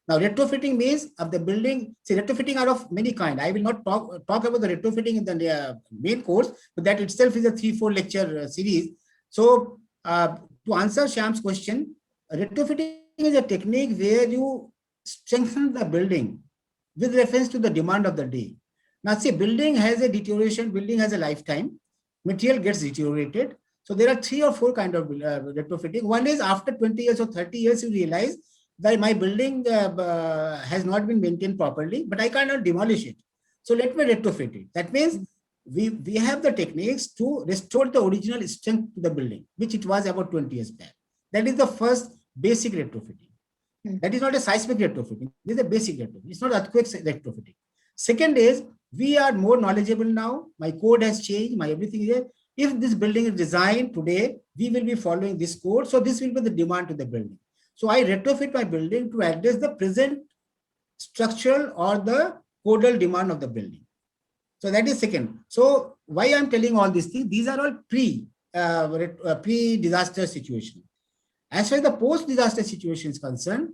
Now, retrofitting means of the building. See, retrofitting are of many kind. I will not talk about the retrofitting in the main course, but that itself is a 3-4 lecture series. So, to answer Shyam's question, retrofitting is a technique where you strengthen the building with reference to the demand of the day. Now, see, building has a deterioration. Building has a lifetime. Material gets deteriorated. So there are 3 or 4 kind of retrofitting. One is after 20 years or 30 years, you realize that my building has not been maintained properly, but I cannot demolish it. So let me retrofit it. That means we have the techniques to restore the original strength to the building, which it was about 20 years back. That is the first basic retrofitting. That is not a seismic retrofitting. This is a basic retrofitting. It's not earthquake retrofitting. Second is, we are more knowledgeable now. My code has changed. My everything is here. If this building is designed today, we will be following this code. So this will be the demand to the building. So I retrofit my building to address the present structural or the codal demand of the building. So that is second. So why I'm telling all these things? These are all pre-disaster situation. As far as the post-disaster situation is concerned,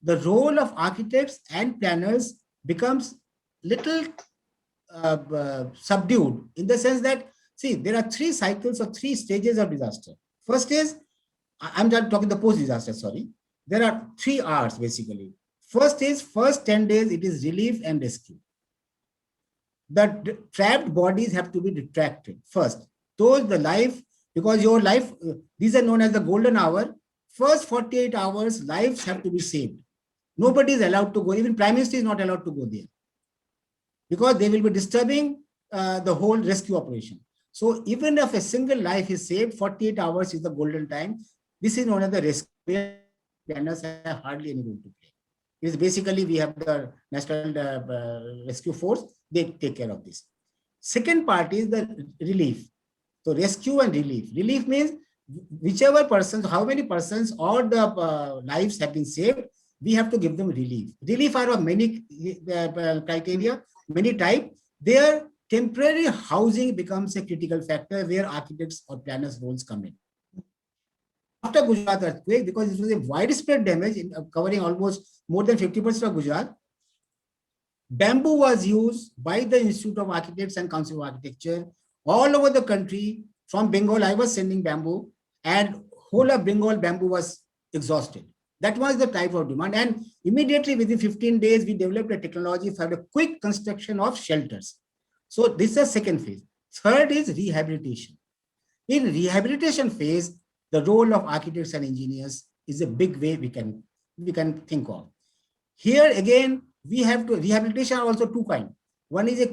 the role of architects and planners becomes little subdued in the sense that, see, there are 3 cycles or 3 stages of disaster. First is, I'm just talking the post-disaster, sorry. There are 3 R's basically. First is, first 10 days, it is relief and rescue. The trapped bodies have to be retracted first. Those, the life, because your life, these are known as the golden hour. First 48 hours, lives have to be saved. Nobody is allowed to go. Even Prime Minister is not allowed to go there because they will be disturbing the whole rescue operation. So even if a single life is saved, 48 hours is the golden time. This is known as the rescue. Planners have hardly any role to play. It is basically, we have the National Rescue Force. They take care of this. Second part is the relief. So rescue and relief. Relief means whichever persons, how many persons or the lives have been saved, we have to give them relief. Relief are of many criteria, many types. Their temporary housing becomes a critical factor where architects or planners' roles come in. After Gujarat earthquake, because it was a widespread damage covering almost more than 50% of Gujarat, bamboo was used by the Institute of Architects and Council of Architecture all over the country. From Bengal, I was sending bamboo, and whole of Bengal bamboo was exhausted. That was the type of demand. And immediately within 15 days, we developed a technology for the quick construction of shelters. So this is the second phase. Third is rehabilitation. In rehabilitation phase, the role of architects and engineers is a big way we can think of. Here again, we have to, rehabilitation are also 2 kinds. One is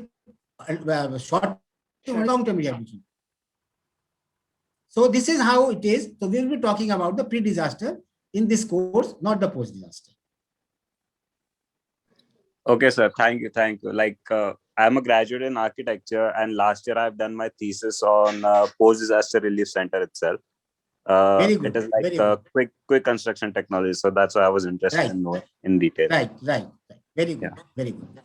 a short and long-term rehabilitation. So this is how it is. So we will be talking about the pre-disaster in this course, not the post-disaster. Okay, sir. Thank you. Like I'm a graduate in architecture, and last year I've done my thesis on post-disaster relief center itself. Very It good. is like Very good. quick construction technology, so that's why I was interested Right. in knowing in detail. Right. Very good. Yeah. Very good.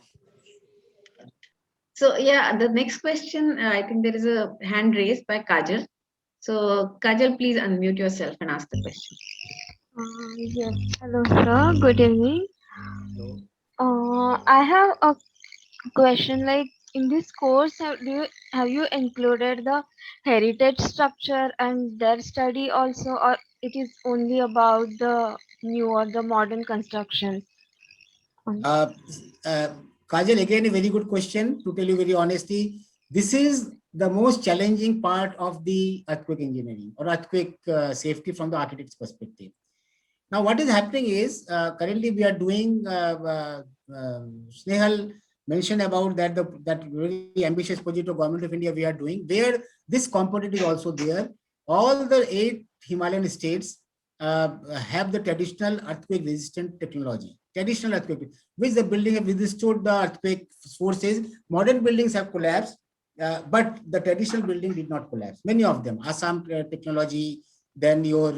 So yeah, the next question, I think there is a hand raised by Kajal. So Kajal, please unmute yourself and ask the question. Yes. Hello, sir. Good evening. I have a question. Like in this course, have you included the heritage structure and their study also, or it is only about the new or the modern construction? Uh, uh, Kajal, again, a very good question. To tell you very honestly, this is the most challenging part of the earthquake engineering or earthquake safety from the architect's perspective. Now, what is happening is currently we are doing. Snehal mentioned about that that very ambitious project of Government of India we are doing, where this component is also there. All the 8 Himalayan states have the traditional earthquake resistant technology. Traditional earthquake, which the building have withstood the earthquake forces. Modern buildings have collapsed, but the traditional building did not collapse. Many of them, Assam technology, then your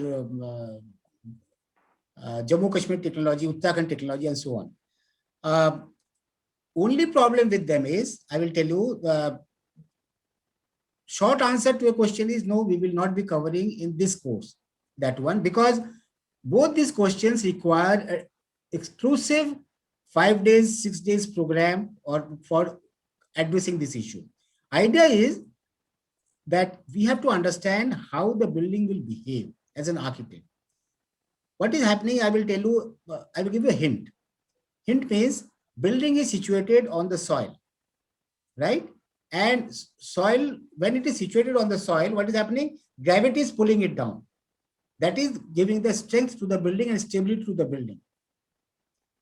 Jammu Kashmir technology, Uttarakhand technology, and so on. Only problem with them is, I will tell you, the short answer to your question is no, we will not be covering in this course. That one, because both these questions require an exclusive 5 days, 6 days program or for addressing this issue. Idea is that we have to understand how the building will behave as an architect. What is happening, I will tell you, I will give you a hint. Hint means building is situated on the soil, right? And soil, when it is situated on the soil, what is happening? Gravity is pulling it down. That is giving the strength to the building and stability to the building.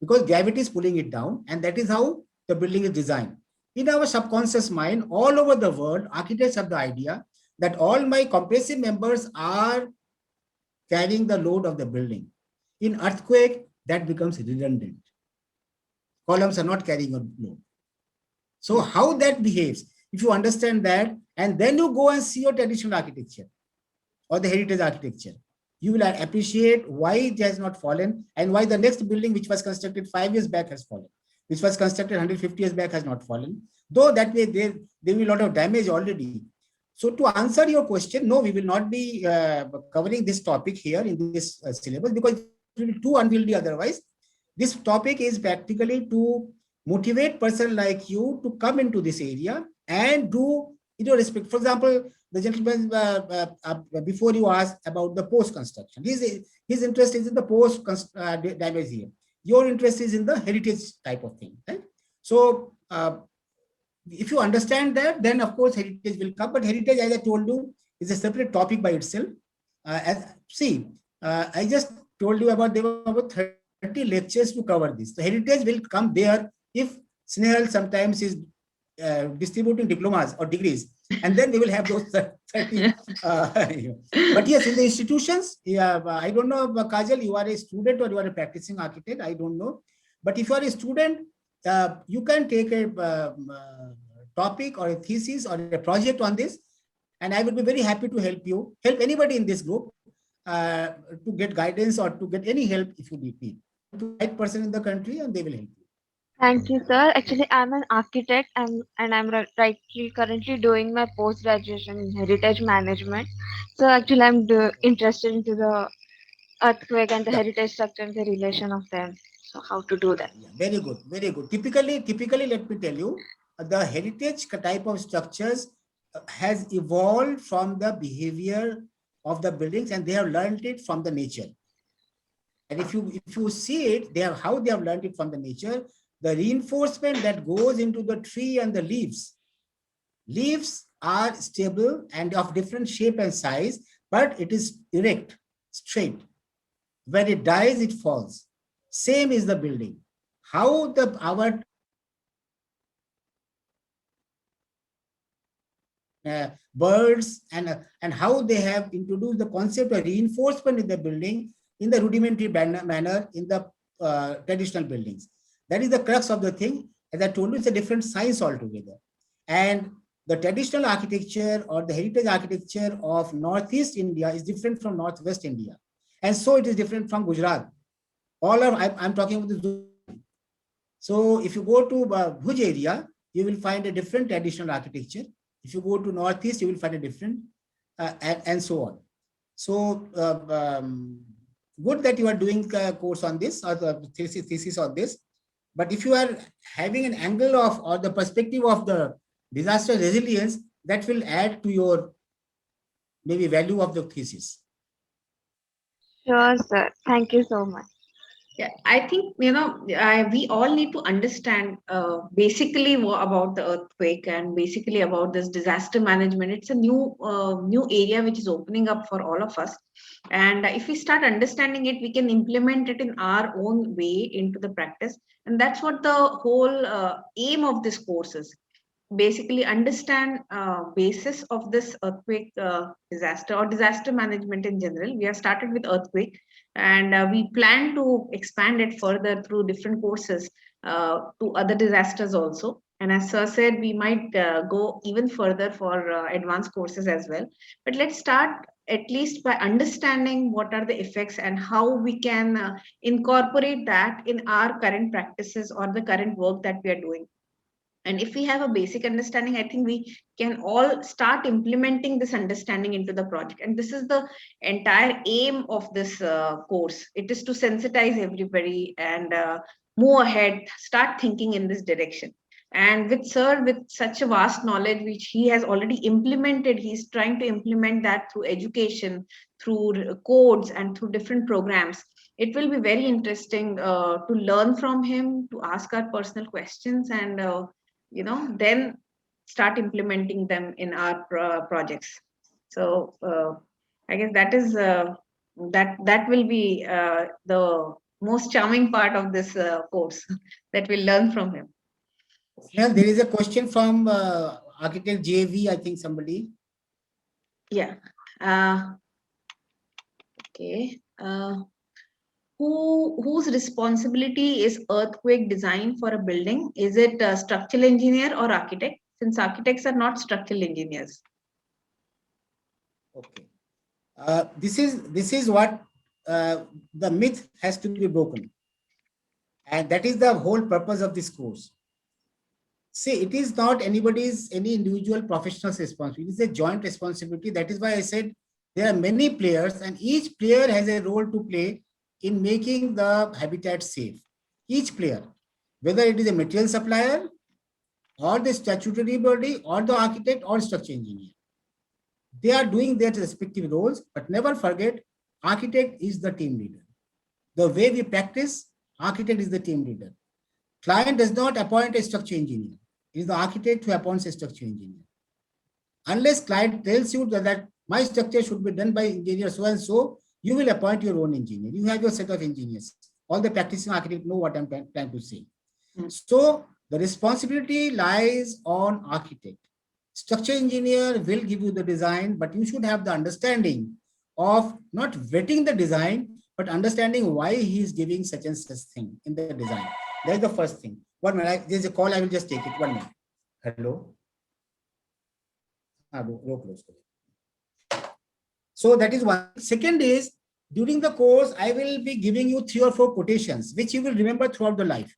Because gravity is pulling it down, and that is how the building is designed. In our subconscious mind, all over the world, architects have the idea that all my compressive members are carrying the load of the building. In earthquake, that becomes redundant. Columns are not carrying a load. So how that behaves, if you understand that, and then you go and see your traditional architecture or the heritage architecture, you will appreciate why it has not fallen and why the next building which was constructed 5 years back has fallen, which was constructed 150 years back has not fallen, though that way there will be a lot of damage already. So to answer your question, no, we will not be covering this topic here in this syllabus because it will be too unwieldy otherwise. This topic is practically to motivate person like you to come into this area and do, respect. For example, the gentleman before you asked about the post construction, his interest is in the post damage here. Your interest is in the heritage type of thing, right? So if you understand that, then of course heritage will come. But heritage, as I told you, is a separate topic by itself. I just told you about there were about 30 lectures to cover this. The heritage will come there if Snehal sometimes is distributing diplomas or degrees, and then we will have those 30. But yes, in the institutions, I don't know, Kajal, you are a student or you are a practicing architect, I don't know. But if you are a student, you can take a topic or a thesis or a project on this, and I will be very happy to help you, help anybody in this group to get guidance or to get any help if you need. To the right person in the country, and they will help you. Thank you, sir. Actually, I'm an architect and I'm currently doing my post graduation in heritage management. So actually, I'm interested into the earthquake and the heritage structure and the relation of them. So how to do that? Yeah, very good, very good. Typically, let me tell you, the heritage type of structures has evolved from the behavior of the buildings, and they have learned it from the nature. And if you see it, how they have learned it from the nature. The reinforcement that goes into the tree and the leaves. Leaves are stable and of different shape and size, but it is erect, straight. When it dies, it falls. Same is the building. How our birds and how they have introduced the concept of reinforcement in the building in the rudimentary manner in the traditional buildings. That is the crux of the thing. as I told you, it's a different science altogether. And the traditional architecture or the heritage architecture of Northeast India is different from Northwest India. And so it is different from Gujarat. I'm talking about the. So if you go to Bhuj area, you will find a different traditional architecture. If you go to Northeast, you will find a different, and so on. So good that you are doing a course on this or the thesis on this. But if you are having an angle of or the perspective of the disaster resilience, that will add to your maybe value of the thesis. Sure, sir. Thank you so much. Yeah, I think, we all need to understand basically about the earthquake and basically about this disaster management. It's a new area which is opening up for all of us. And if we start understanding it, we can implement it in our own way into the practice. And that's what the whole aim of this course is. Basically understand basis of this earthquake disaster or disaster management in general. We have started with earthquake, and we plan to expand it further through different courses to other disasters also. And as sir said, we might go even further for advanced courses as well. But let's start at least by understanding what are the effects and how we can incorporate that in our current practices or the current work that we are doing. And if we have a basic understanding, I think we can all start implementing this understanding into the project. And this is the entire aim of this course. It is to sensitize everybody and move ahead, start thinking in this direction. And with sir, with such a vast knowledge which he has already implemented, he's trying to implement that through education, through codes, and through different programs. It will be very interesting to learn from him, to ask our personal questions, and then start implementing them in our projects. So I guess that is that will be the most charming part of this course that we'll learn from him. Yeah, there is a question from architect JV, I think somebody. Yeah. Okay. Whose responsibility is earthquake design for a building? Is it a structural engineer or architect? Since architects are not structural engineers. Okay. This is what the myth has to be broken. And that is the whole purpose of this course. See, it is not any individual professional's responsibility. It is a joint responsibility. That is why I said there are many players and each player has a role to play in making the habitat safe. Each player, whether it is a material supplier or the statutory body or the architect or structure engineer. They are doing their respective roles, but never forget, architect is the team leader. The way we practice, architect is the team leader. Client does not appoint a structure engineer. It is the architect who appoints a structure engineer. Unless client tells you that my structure should be done by engineer so and so, you will appoint your own engineer. You have your set of engineers. All the practicing architects know what I'm trying to say. So the responsibility lies on architect. Structure engineer will give you the design, but you should have the understanding of not vetting the design, but understanding why he is giving such and such thing in the design. That's the first thing. 1 minute, there's a call, I will just take it. 1 minute. Hello. So that is one. Second is, during the course, I will be giving you 3 or 4 quotations, which you will remember throughout the life.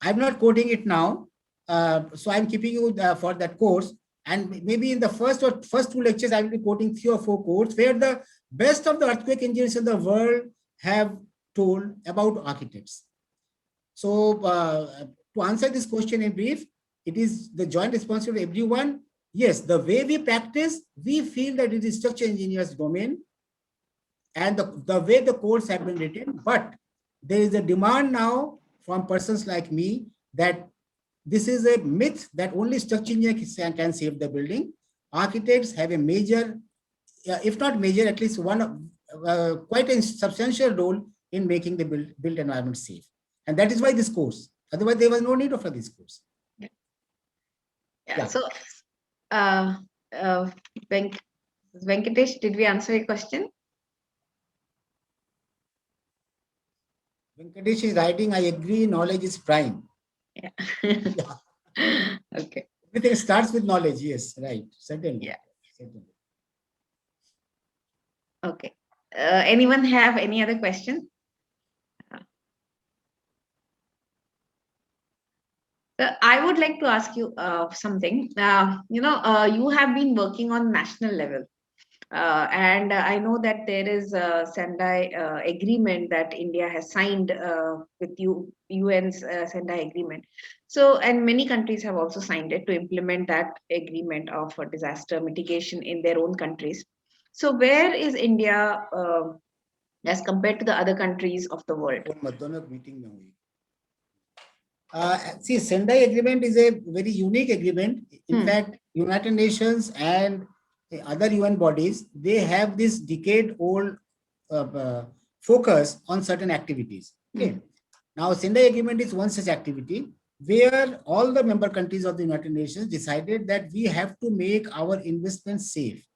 I'm not quoting it now. So I'm keeping you for that course. And maybe in the first 2 lectures, I will be quoting 3 or 4 quotes where the best of the earthquake engineers in the world have told about architects. So to answer this question in brief, it is the joint responsibility of everyone. Yes, the way we practice, we feel that it is structure engineers' domain and the way the codes have been written. But there is a demand now from persons like me that this is a myth that only structure engineers can save the building. Architects have a major, if not major, at least one quite a substantial role in making the built environment safe. And that is why this course. Otherwise, there was no need for this course. Yeah. So, Venkatesh, did we answer your question? Venkatesh is writing, I agree, knowledge is prime. Yeah. Okay. Everything starts with knowledge. Yes, right. Certainly. Yeah. Certainly. Okay. Anyone have any other question? I would like to ask you something. You have been working on national level. And I know that there is a Sendai agreement that India has signed with UN's Sendai agreement. So, and many countries have also signed it to implement that agreement of disaster mitigation in their own countries. So, where is India as compared to the other countries of the world? Meeting में हुई. See, Sendai Agreement is a very unique agreement. In fact, United Nations and other UN bodies, they have this decade-old focus on certain activities. Okay. Now, Sendai Agreement is one such activity where all the member countries of the United Nations decided that we have to make our investments safe.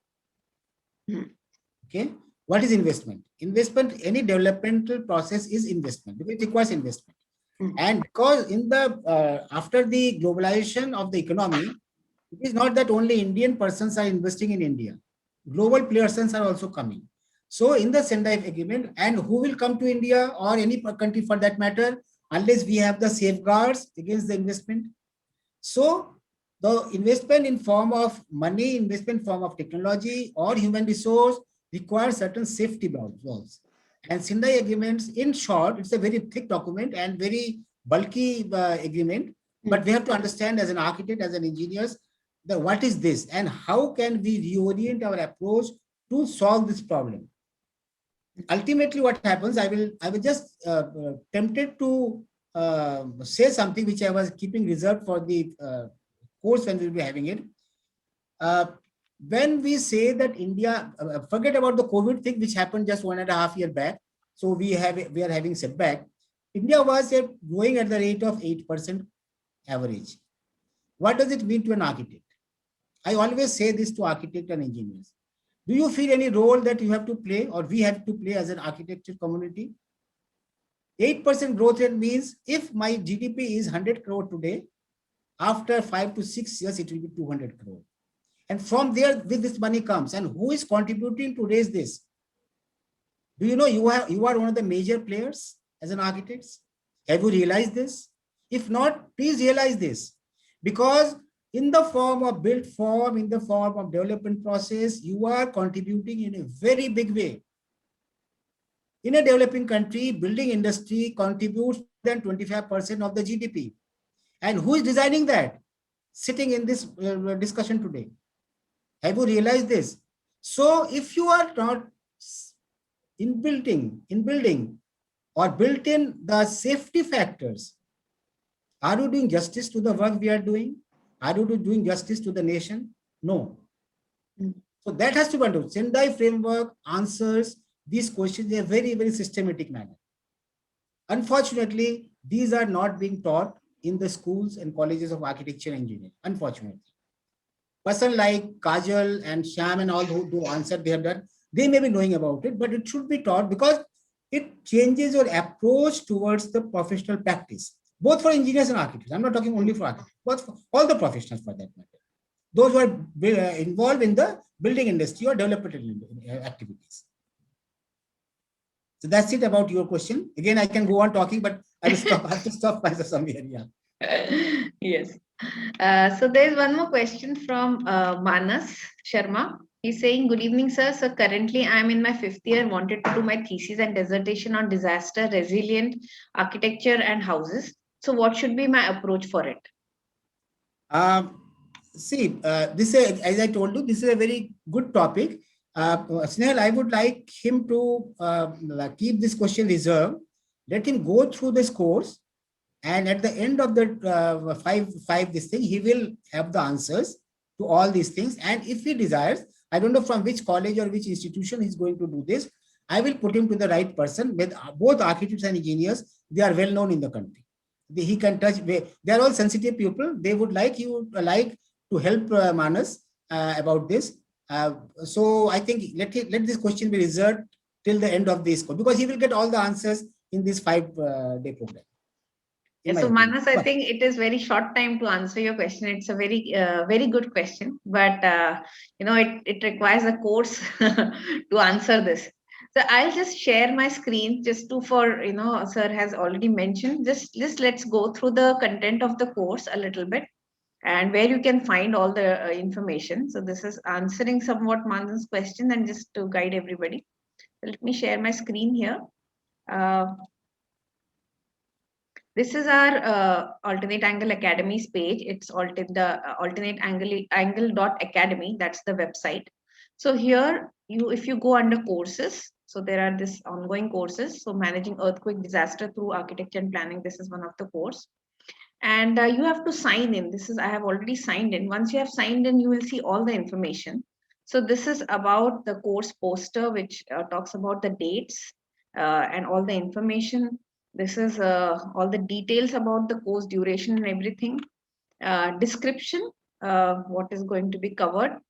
Okay. What is investment? Investment, any developmental process is investment because it requires investment. And because in the after the globalization of the economy, it is not that only Indian persons are investing in India. Global players are also coming. So in the Sendai Agreement, and who will come to India or any country for that matter, unless we have the safeguards against the investment. So the investment in form of money, investment in form of technology or human resource requires certain safety laws. And Sendai agreements, in short, it's a very thick document and very bulky agreement. But we have to understand as an architect, as an engineers, that what is this and how can we reorient our approach to solve this problem. Ultimately, what happens, I will just tempted to say something which I was keeping reserved for the course when we'll be having it. When we say that India, forget about the COVID thing which happened just 1.5 years back. So we are having setback. India was growing at the rate of 8% average. What does it mean to an architect? I always say this to architects and engineers. Do you feel any role that you have to play or we have to play as an architecture community? 8% growth rate means if my GDP is 100 crore today, after 5 to 6 years, it will be 200 crore. And from there, with this money comes. And who is contributing to raise this? Do you know you are one of the major players as an architect? Have you realized this? If not, please realize this. Because in the form of built form, in the form of development process, you are contributing in a very big way. In a developing country, building industry contributes than 25% of the GDP. And who is designing that? Sitting in this discussion today. Have you realized this? So if you are not in building or built in the safety factors, are you doing justice to the work we are doing? Are you doing justice to the nation? No. So that has to be done. Sendai framework answers these questions in a very, very systematic manner. Unfortunately, these are not being taught in the schools and colleges of architecture and engineering, unfortunately. Person like Kajal and Shyam and all who do answer they have done, they may be knowing about it, but it should be taught because it changes your approach towards the professional practice, both for engineers and architects. I'm not talking only for architects, but for all the professionals for that matter. Those who are involved in the building industry or development activities. So that's it about your question. Again, I can go on talking, but I will stop. I have to stop myself somewhere. Yeah. Yes. So there's one more question from Manas Sharma. He's saying, good evening, sir. So currently I'm in my 5th year, wanted to do my thesis and dissertation on disaster resilient architecture and houses. So what should be my approach for it? See, this is, as I told you, this is a very good topic. Snehal, I would like him to keep this question reserved. Let him go through this course. And at the end of the five this thing, he will have the answers to all these things. And if he desires, I don't know from which college or which institution he's going to do this, I will put him to the right person. With both architects and engineers, they are well known in the country. He can touch, they are all sensitive people. They would like you to help Manas about this. So I think let this question be reserved till the end of this course, because he will get all the answers in this 5-day program. in my So opinion. Manas, I But think it is very short time to answer your question. It's a very good question, but it requires a course to answer this. So I'll just share my screen just to for sir has already mentioned. Just let's go through the content of the course a little bit and where you can find all the information. So this is answering somewhat Manas's question and just to guide everybody. Let me share my screen here. This is our Alternate Angle Academy's page. It's alternate angle.academy. That's the website. So here, if you go under courses, so there are this ongoing courses. So managing earthquake disaster through architecture and planning. This is one of the course. And you have to sign in. I have already signed in. Once you have signed in, you will see all the information. So this is about the course poster, which talks about the dates and all the information. This is all the details about the course duration and everything. Description, what is going to be covered.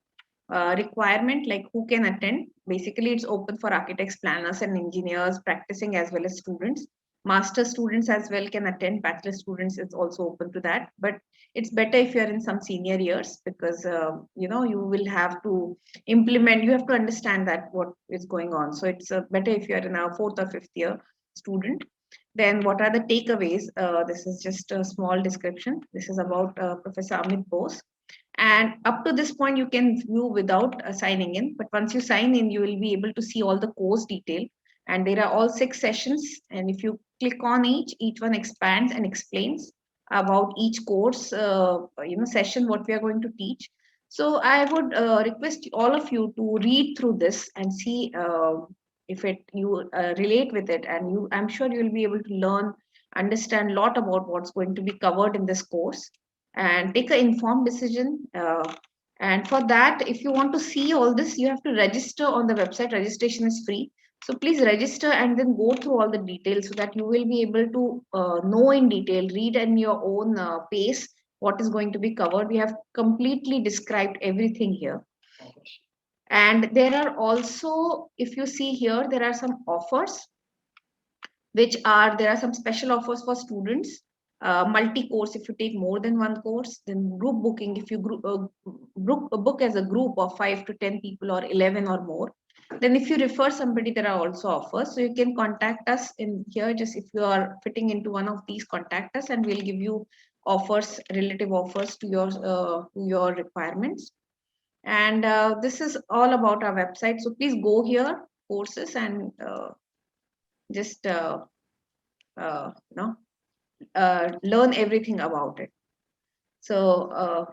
Requirement, like who can attend. Basically, it's open for architects, planners, and engineers practicing as well as students. Master students as well can attend. Bachelor students is also open to that. But it's better if you're in some senior years because you will have to implement. You have to understand that what is going on. So it's better if you're in a 4th or 5th year student. Then what are the takeaways? This is just a small description. This is about Professor Amit Bose. And up to this point, you can view without signing in. But once you sign in, you will be able to see all the course detail. And there are all 6 sessions. And if you click on each one expands and explains about each course, session, what we are going to teach. So I would request all of you to read through this and see if you relate with it. And I'm sure you'll be able to learn, understand a lot about what's going to be covered in this course and take an informed decision. And for that, if you want to see all this, you have to register on the website. Registration is free. So please register and then go through all the details so that you will be able to know in detail, read in your own pace what is going to be covered. We have completely described everything here. And there are also, if you see here, there are some offers, there are some special offers for students. Multi-course, if you take more than one course, then group booking, if you book as a group of 5 to 10 people or 11 or more. Then if you refer somebody, there are also offers. So you can contact us in here, just if you are fitting into one of these, contact us and we'll give you offers, relative offers to your requirements. And this is all about our website. So please go here, courses, and just learn everything about it. So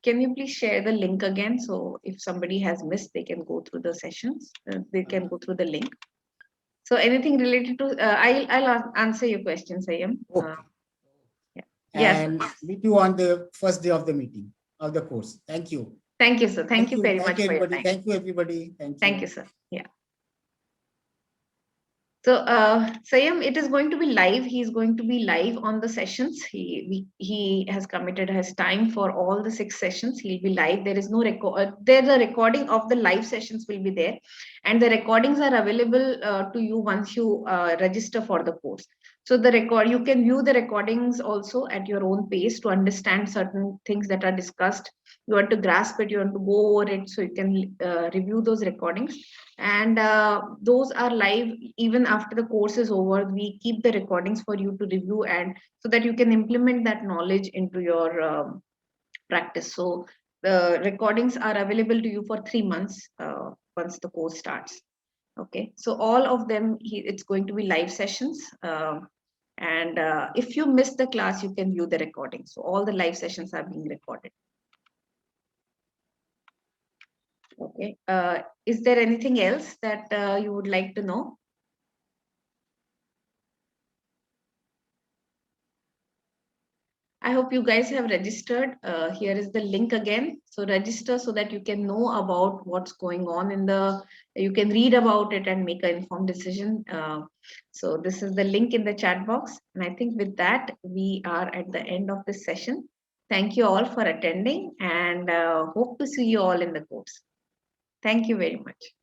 can you please share the link again? So if somebody has missed, they can go through the sessions. They can go through the link. So anything related to, I'll answer your questions, Sayam. okay. Yeah. And Yes. meet you on the first day of the meeting of the course. Thank you. Thank you, sir. Thank you very much for your everybody. time. Thank you, everybody. Thank you, sir. Yeah. So Sayam, it is going to be live. He's going to be live on the sessions. He has committed his time for all the 6 sessions. He'll be live. There is no record. There's a recording of the live sessions will be there, and the recordings are available to you once you register for the course. So you can view the recordings also at your own pace to understand certain things that are discussed. You want to grasp it, you want to go over it, so you can review those recordings. And those are live even after the course is over. We keep the recordings for you to review and so that you can implement that knowledge into your practice. So the recordings are available to you for 3 months once the course starts. Okay, so all of them, it's going to be live sessions. And if you miss the class, you can view the recording. So all the live sessions are being recorded. Okay. Is there anything else that you would like to know? I hope you guys have registered. Here is the link again. So register so that you can know about what's going on you can read about it and make an informed decision. So this is the link in the chat box. And I think with that, we are at the end of this session. Thank you all for attending and hope to see you all in the course. Thank you very much.